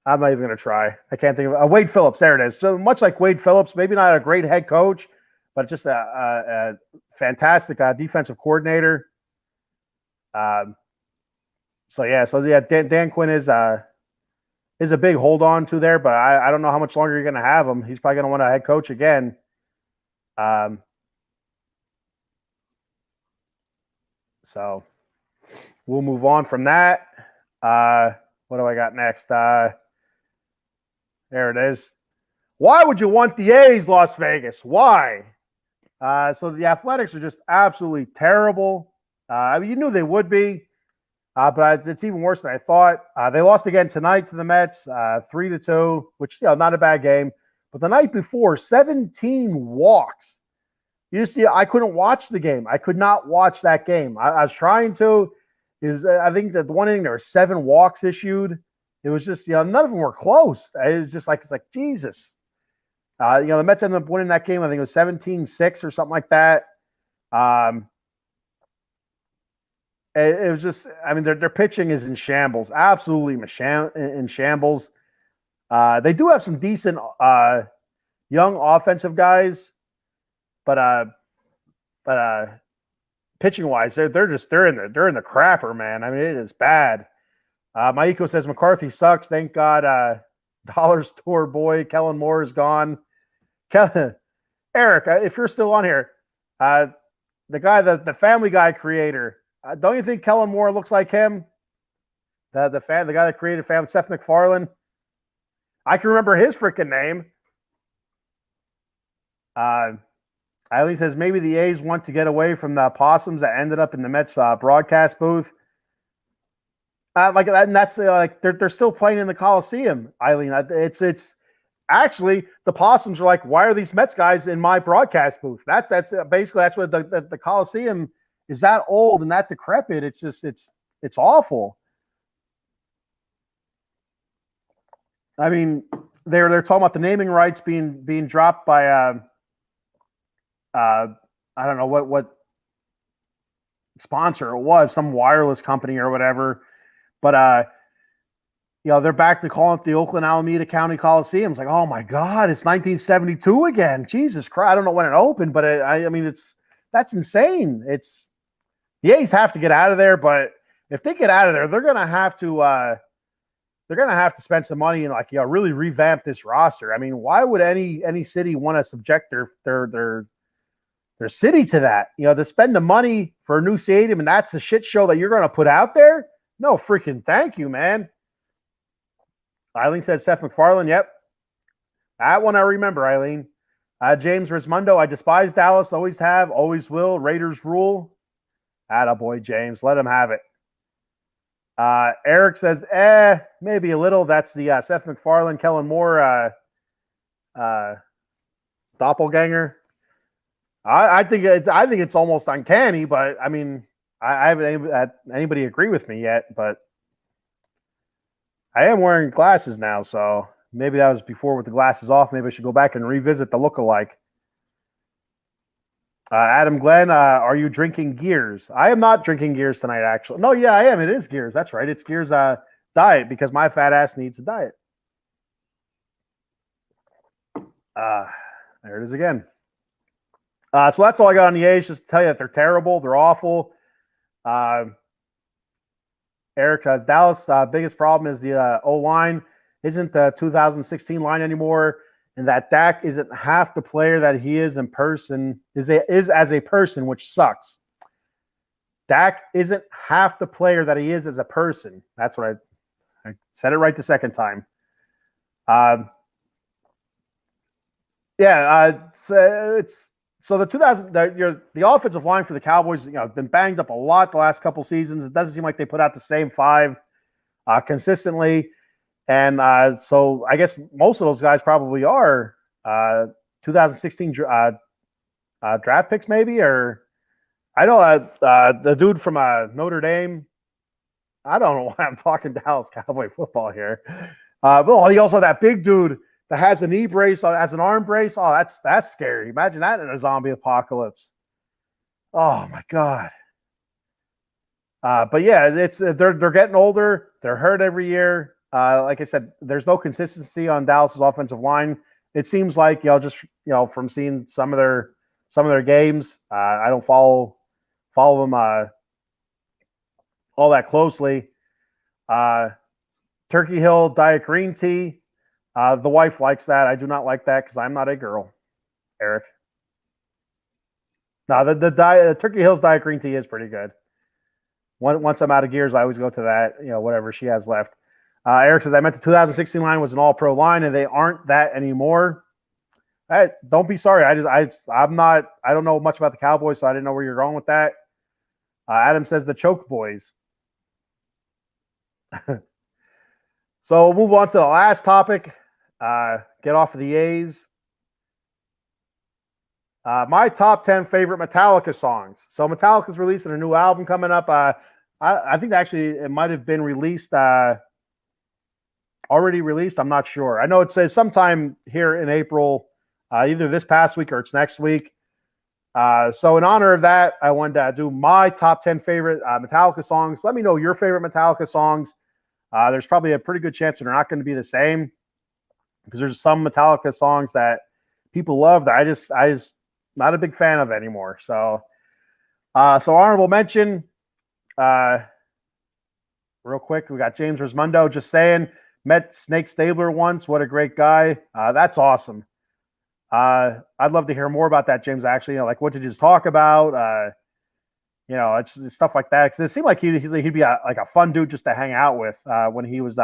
S1: I'm not even going to try. I can't think of Wade Phillips. There it is. So much like Wade Phillips, maybe not a great head coach, but just a fantastic defensive coordinator. Dan Quinn is a big hold on to there, but I don't know how much longer you're going to have him. He's probably going to want a head coach again. So we'll move on from that. What do I got next? There it is. Why would you want the A's, Las Vegas? Why? So the Athletics are just absolutely terrible. You knew they would be, but it's even worse than I thought. They lost again tonight to the Mets, 3-2, which not a bad game. But the night before, 17 walks. I couldn't watch the game. I could not watch that game. I was trying to. I think that the one inning there were 7 walks issued. It was just none of them were close. It was just it's like Jesus. The Mets ended up winning that game. I think it was 17-6 or something like that. It was just, their pitching is in shambles, absolutely in shambles. They do have some decent young offensive guys, but pitching wise, they're in the crapper, man. It is bad. Maiko says McCarthy sucks. Thank God. Dollar Store boy Kellen Moore is gone. Eric, if you're still on here, the guy, the Family Guy creator, don't you think Kellen Moore looks like him? The guy that created Family, Seth MacFarlane. I can remember his freaking name. Eileen says maybe the A's want to get away from the possums that ended up in the Mets broadcast booth. They're still playing in the Coliseum, Eileen. It's actually the possums are like, why are these Mets guys in my broadcast booth? That's basically that's what the Coliseum is, that old and that decrepit. It's just it's awful. They're talking about the naming rights being dropped by I don't know what sponsor it was, some wireless company or whatever. But they're back to calling it the Oakland Alameda County Coliseum. It's like, oh my God, it's 1972 again. Jesus Christ. I don't know when it opened, but that's insane. The A's have to get out of there, but if they get out of there, they're gonna have to spend some money and really revamp this roster. Why would any city want to subject their city to that? To spend the money for a new stadium and that's a shit show that you're gonna put out there? No freaking thank you, man. Eileen says Seth MacFarlane. Yep. That one I remember, Eileen. James Rismondo, I despise Dallas. Always have, always will. Raiders rule. Attaboy, James. Let him have it. Eric says, maybe a little. That's the Seth MacFarlane, Kellen Moore doppelganger. I think it's almost uncanny, but I haven't had anybody agree with me yet, but I am wearing glasses now, so maybe that was before with the glasses off. Maybe I should go back and revisit the look-alike. Adam Glenn, are you drinking Gears? I am not drinking Gears tonight, actually. No, yeah, I am. It is Gears. That's right. It's Gears diet because my fat ass needs a diet. There it is again. So that's all I got on the A's. Just to tell you that they're terrible. They're awful. Eric says Dallas' biggest problem is the O-line isn't the 2016 line anymore, and that Dak isn't half the player that he is in person, is as a person, which sucks. Dak isn't half the player that he is as a person. That's what I said it right the second time. So the offensive line for the Cowboys, have been banged up a lot the last couple seasons. It doesn't seem like they put out the same 5 consistently, and so I guess most of those guys probably are 2016 draft picks, maybe. Or I know the dude from Notre Dame. I don't know why I'm talking Dallas Cowboy football here. But he also that big dude that has a knee brace, has an arm brace. Oh, that's scary. Imagine that in a zombie apocalypse. Oh my God. But yeah, they're getting older. They're hurt every year. Like I said, there's no consistency on Dallas's offensive line. It seems like just from seeing some of their games. I don't follow them all that closely. Turkey Hill Diet Green Tea. The wife likes that. I do not like that because I'm not a girl, Eric. No, the Turkey Hills Diet Green Tea is pretty good. Once I'm out of gears, I always go to that, whatever she has left. Eric says, I meant the 2016 line was an all-pro line, and they aren't that anymore. Don't be sorry. I don't know much about the Cowboys, so I didn't know where you're going with that. Adam says the Choke Boys. So we'll move on to the last topic. Get off of the A's. My top 10 favorite Metallica songs. So Metallica's releasing a new album coming up. I think actually it might have been released, already released. I'm not sure. I know it says sometime here in April, either this past week or it's next week. So in honor of that, I wanted to do my top 10 favorite Metallica songs. Let me know your favorite Metallica songs. There's probably a pretty good chance they're not going to be the same because there's some Metallica songs that people love that I just not a big fan of anymore. So honorable mention, real quick, we got James Rosmundo just saying, met Snake Stabler once. What a great guy. That's awesome. I'd love to hear more about that, James, actually. Like, what did you just talk about? It's stuff like that. Because it seemed like he'd be like a fun dude just to hang out with when he was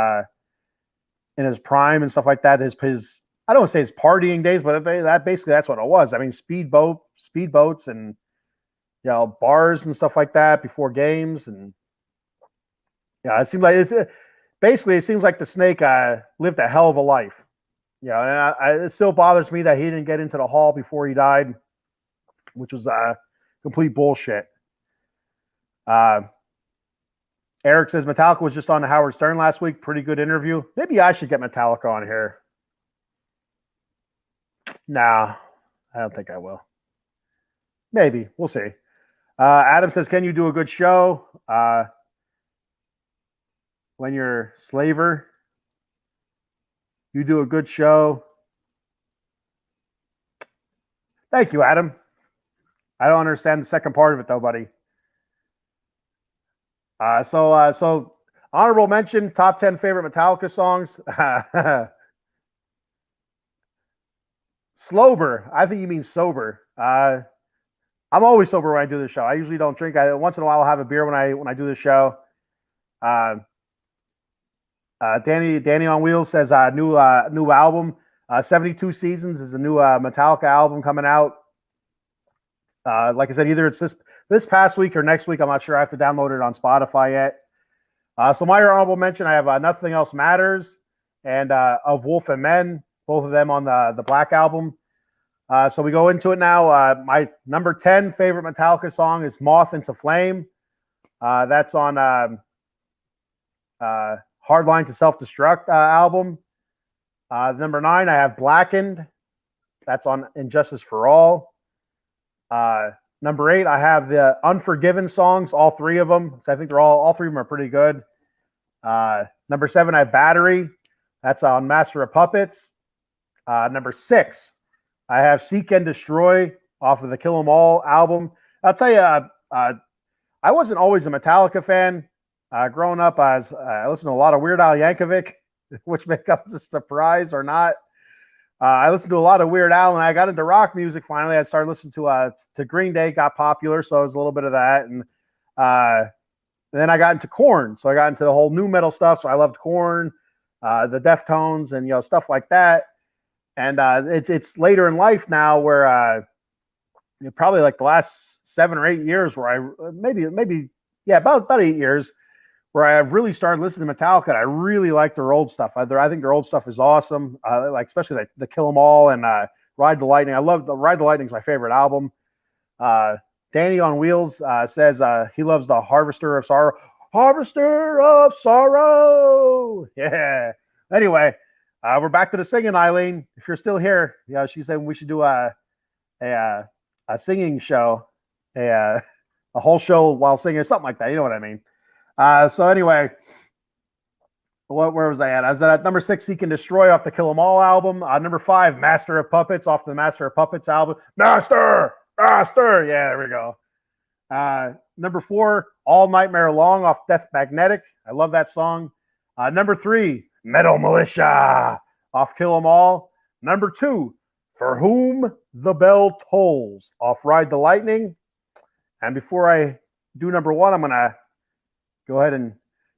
S1: in his prime and stuff like that. His I don't want to say his partying days, but that's what it was. I mean, speedboats and bars and stuff like that before games, and it seems like it seems like the Snake lived a hell of a life. And it still bothers me that he didn't get into the Hall before he died, which was complete bullshit. Eric says Metallica was just on Howard Stern last week. Pretty good interview. Maybe I should get Metallica on here. Nah, I don't think I will. Maybe. We'll see. Adam says, can you do a good show when you're slaver? You do a good show. Thank you, Adam. I don't understand the second part of it, though, buddy. So honorable mention, top 10 favorite Metallica songs. Slober. I think you mean sober. I'm always sober when I do this show. I usually don't drink. Once in a while I'll have a beer when I do this show. Danny on Wheels says new album. 72 Seasons is a new Metallica album coming out. Like I said, either it's this past week or next week. I'm not sure. I have to download it on Spotify yet. So my honorable mention, I have Nothing Else Matters and Of Wolf and Men, both of them on the Black Album. So we go into it now. My number 10 favorite Metallica song is Moth into Flame. That's on Hardline to Self-Destruct album. Number 9, I have Blackened. That's on Injustice for All. Number 8, I have the Unforgiven songs, all three of them. So I think all three of them are pretty good. Number 7, I have Battery. That's on Master of Puppets. Number 6, I have Seek and Destroy off of the Kill 'Em All album. I'll tell you, I wasn't always a Metallica fan. Growing up, I listened to a lot of Weird Al Yankovic, which may come as a surprise or not. I listened to a lot of Weird Al, and I got into rock music finally. I started listening to Green Day, got popular, so it was a little bit of that. And then I got into Korn, so I got into the whole new metal stuff. So I loved Korn, the Deftones, and stuff like that. And it's later in life now where probably like the last 7 or 8 years where about 8 years where I really started listening to Metallica. And I really like their old stuff. I think their old stuff is awesome. Like especially the Kill 'Em All and Ride the Lightning. I love the Ride the Lightning is my favorite album. Danny on Wheels says he loves the Harvester of Sorrow. Harvester of Sorrow. Yeah. Anyway, we're back to the singing, Eileen. If you're still here, she said we should do a singing show, a whole show while singing, something like that. You know what I mean? So anyway, Where was I at? I was at number 6, Seek and Destroy off the Kill 'Em All album. Number 5, Master of Puppets off the Master of Puppets album. Master! Yeah, there we go. Number 4, All Nightmare Long off Death Magnetic. I love that song. Number 3, Metal Militia off Kill 'Em All. Number 2, For Whom the Bell Tolls off Ride the Lightning. And before I do number 1, I'm going to go ahead and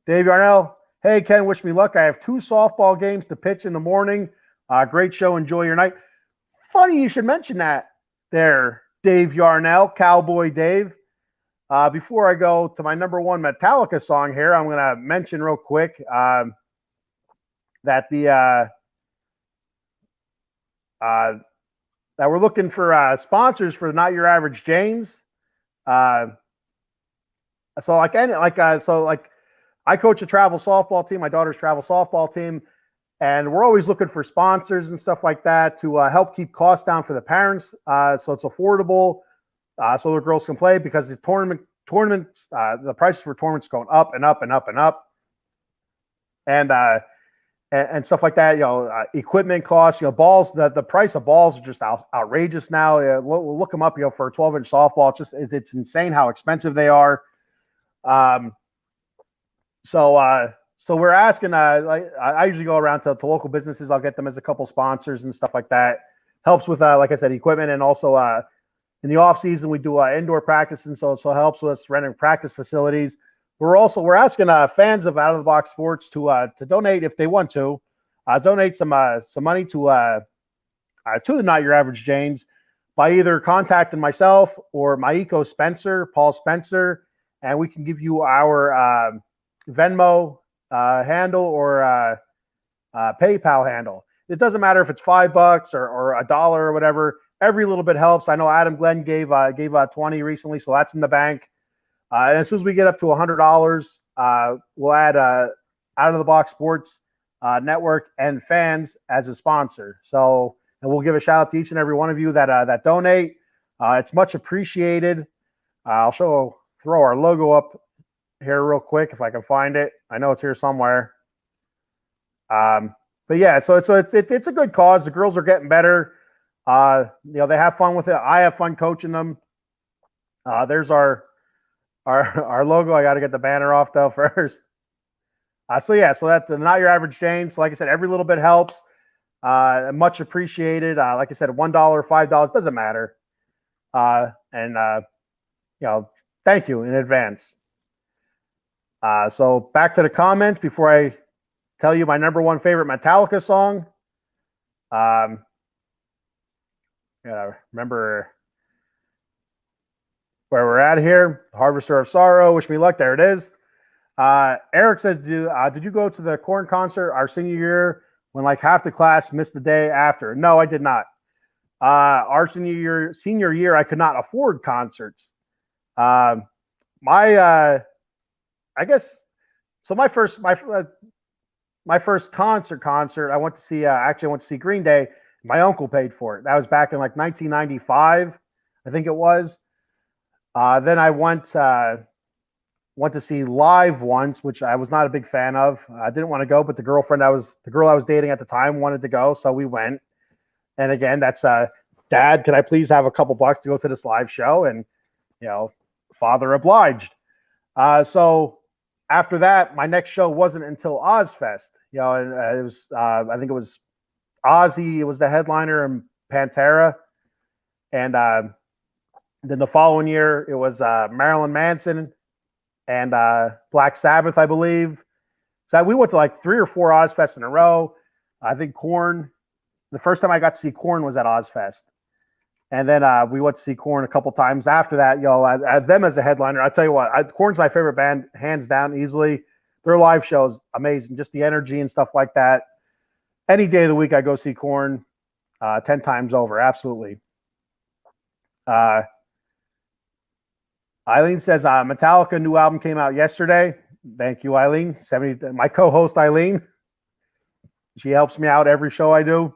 S1: Dave Yarnell. Hey, Ken, wish me luck. I have 2 softball games to pitch in the morning. Great show. Enjoy your night. Funny you should mention that there, Dave Yarnell, Cowboy Dave. Before I go to my number 1 Metallica song here, I'm going to mention real quick that that we're looking for sponsors for Not Your Average James. I coach a travel softball team, my daughter's travel softball team, and we're always looking for sponsors and stuff like that to help keep costs down for the parents, so it's affordable, so the girls can play, because the tournaments, the prices for tournaments going up and up and up and up, and stuff like that. Equipment costs, balls. The price of balls are just outrageous now. Look them up. For a 12-inch softball, it's insane how expensive they are. So we're asking, I usually go around to local businesses. I'll get them as a couple sponsors and stuff like that. Helps with, like I said, equipment, and also in the off season we do indoor practice, and so it helps with us renting practice facilities. We're asking fans of Out of the Box Sports to donate if they want to, donate some money to the Not Your Average Janes by either contacting myself or Maiko Spencer, Paul Spencer, and we can give you our Venmo handle or PayPal handle. It doesn't matter if it's $5 or $1 or whatever. Every little bit helps. I know Adam Glenn gave 20 recently, so that's in the bank. And as soon as we get up to $100, we'll add Out of the Box Sports Network and fans as a sponsor. So, and we'll give a shout out to each and every one of you that donate. It's much appreciated. I'll throw our logo up here real quick if I can find it. I know it's here somewhere. But yeah, so it's a good cause. The girls are getting better. They have fun with it. I have fun coaching them. There's our logo. I got to get the banner off though first. So that's the Not Your Average Jane. So like I said, every little bit helps. Much appreciated. Like I said, $1, $5 doesn't matter. Thank you in advance. So back to the comments before I tell you my number 1 favorite Metallica song. Remember where we're at here. Harvester of Sorrow, Wish Me Luck. There it is. Eric says, did you go to the Korn concert our senior year when like half the class missed the day after? No, I did not. Our senior year, I could not afford concerts. I guess so. My first concert, I went to see Green Day. My uncle paid for it. That was back in like 1995, I think it was. Then I went to see Live once, which I was not a big fan of. I didn't want to go, but the girl I was dating at the time wanted to go, so we went. And again, that's Dad, can I please have a couple bucks to go to this live show? And father obliged. So after that, my next show wasn't until Ozfest. And it was I think it was Ozzy. It was the headliner, and Pantera. And then the following year, it was Marilyn Manson and Black Sabbath, I believe. So we went to like 3 or 4 Ozfests in a row. I think Korn. The first time I got to see Korn was at Ozfest. And then we went to see Korn a couple times after that. I had them as a headliner. I'll tell you what, Korn's my favorite band, hands down, easily. Their live shows, amazing. Just the energy and stuff like that. Any day of the week, I go see Korn 10 times over. Absolutely. Eileen says, Metallica new album came out yesterday. Thank you, Eileen. My co-host, Eileen. She helps me out every show I do,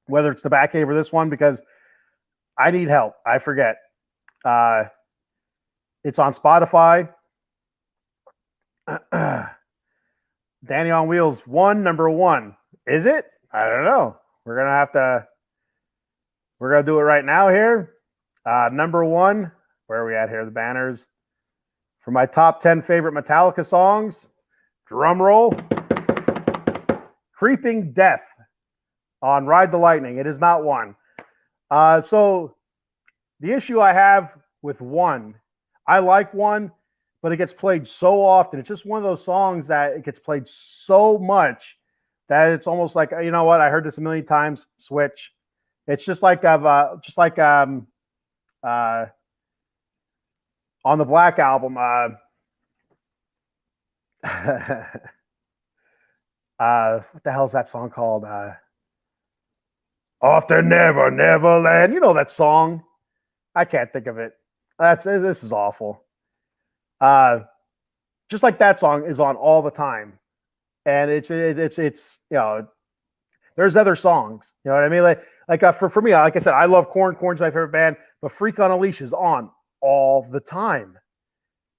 S1: whether it's the Back Cave or this one, because I need help. I forget. It's on Spotify. Danny on Wheels 1, number 1. Is it? I don't know. We're gonna do it right now here. Number 1. Where are we at here? The banners for my top 10 favorite Metallica songs. Drum roll. Creeping Death on Ride the Lightning. It is not 1. So the issue I have with 1, I like 1, but it gets played so often. It's just one of those songs that it gets played so much that it's almost like, you know what? I heard this a million times. Switch. It's just like on the Black Album. What the hell is that song called? Off to Never, Neverland. You know that song? I can't think of it. This is awful. Just like that song is on all the time, and it's you know, there's other songs. You know what I mean? Like for me, like I said, I love Korn. Korn's my favorite band, but Freak on a Leash is on all the time.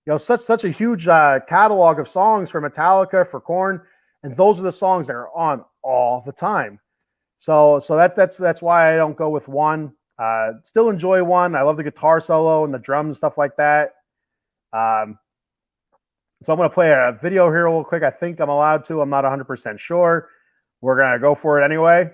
S1: You know, such a huge catalog of songs for Metallica, for Korn, and those are the songs that are on all the time. So that's why I don't go with 1. Still enjoy 1. I love the guitar solo and the drums and stuff like that. So I'm going to play a video here real quick. I think I'm allowed to. I'm not 100% sure. We're going to go for it anyway.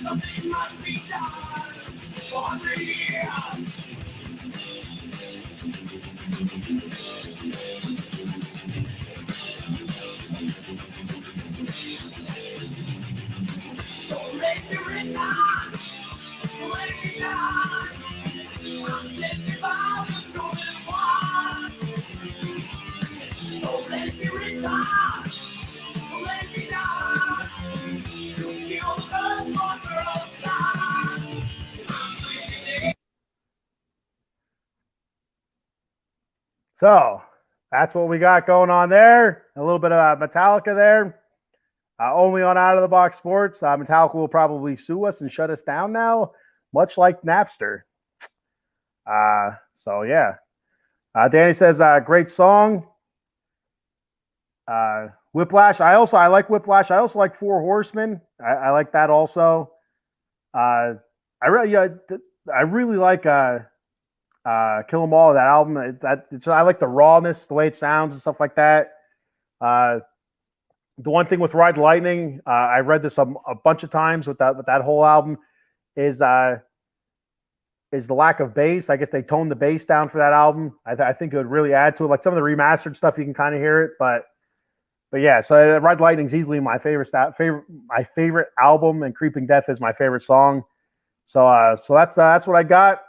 S2: Something must be done for the years. So let me return, so let me die. I'm sent by the chosen one. So let me return, so let me die. To kill the mother of God.
S1: So that's what we got going on there. A little bit of Metallica there. Only on Out of the Box Sports. Metallica will probably sue us and shut us down now, much like Napster. So yeah. Danny says, great song. Whiplash. I like Whiplash. I also like Four Horsemen. I like that also. I really like Kill 'Em All, that album. I like the rawness, the way it sounds and stuff like that. The one thing with Ride Lightning, I read this a bunch of times with that whole album, is the lack of bass. I guess they toned the bass down for that album. I think it would really add to it. Like some of the remastered stuff, you can kind of hear it, but yeah. So Ride Lightning is easily my favorite album, and Creeping Death is my favorite song. So that's what I got.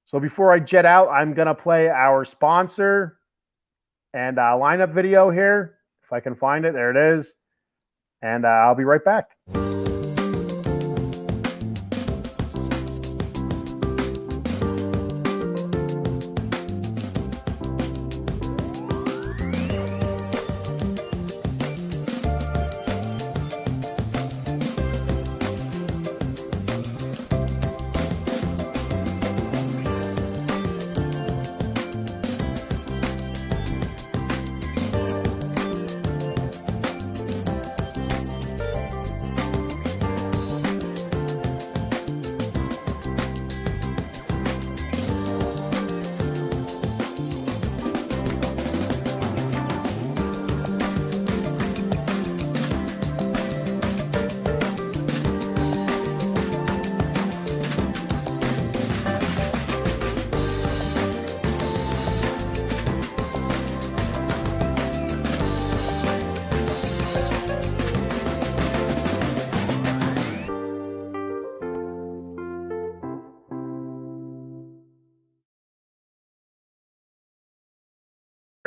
S1: So before I jet out, I'm gonna play our sponsor and lineup video here, if I can find it. There it is, and I'll be right back.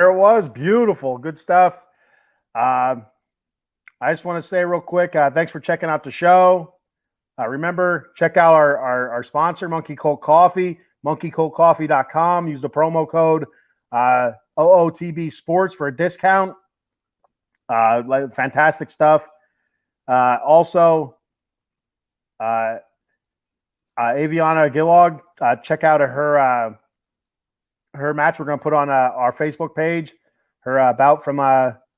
S1: it was. Beautiful. Good stuff. I just want to say real quick, thanks for checking out the show. Remember, check out our sponsor, Monkey Cold Coffee, monkeycoldcoffee.com. Use the promo code OOTB Sports for a discount. Fantastic stuff. Also, Aviana Gillog, check out her match we're going to put on our Facebook page, her bout from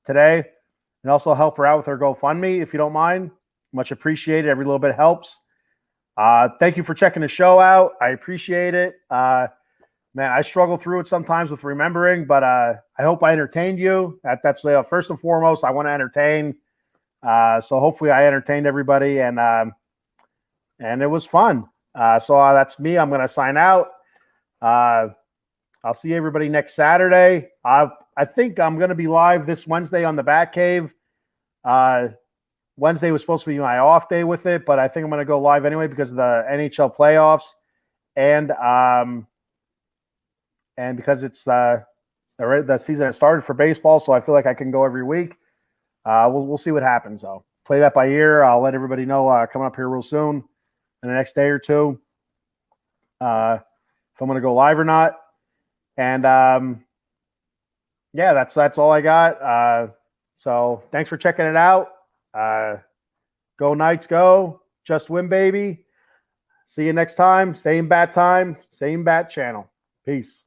S1: today, and also help her out with her GoFundMe if you don't mind. Much appreciated. Every little bit helps. Thank you for checking the show out. I appreciate it. Man, I struggle through it sometimes with remembering, but I hope I entertained you. That's first and foremost. I want to entertain. So hopefully I entertained everybody, and it was fun. So that's me. I'm going to sign out. I'll see everybody next Saturday. I think I'm going to be live this Wednesday on the Batcave. Wednesday was supposed to be my off day with it, but I think I'm going to go live anyway because of the NHL playoffs and because it's the season has started for baseball, so I feel like I can go every week. We'll see what happens. I'll play that by ear. I'll let everybody know coming up here real soon in the next day or two if I'm going to go live or not. And yeah, that's all I got. So thanks for checking it out. Go Knights, go! Just win, baby. See you next time. Same bat channel. Peace.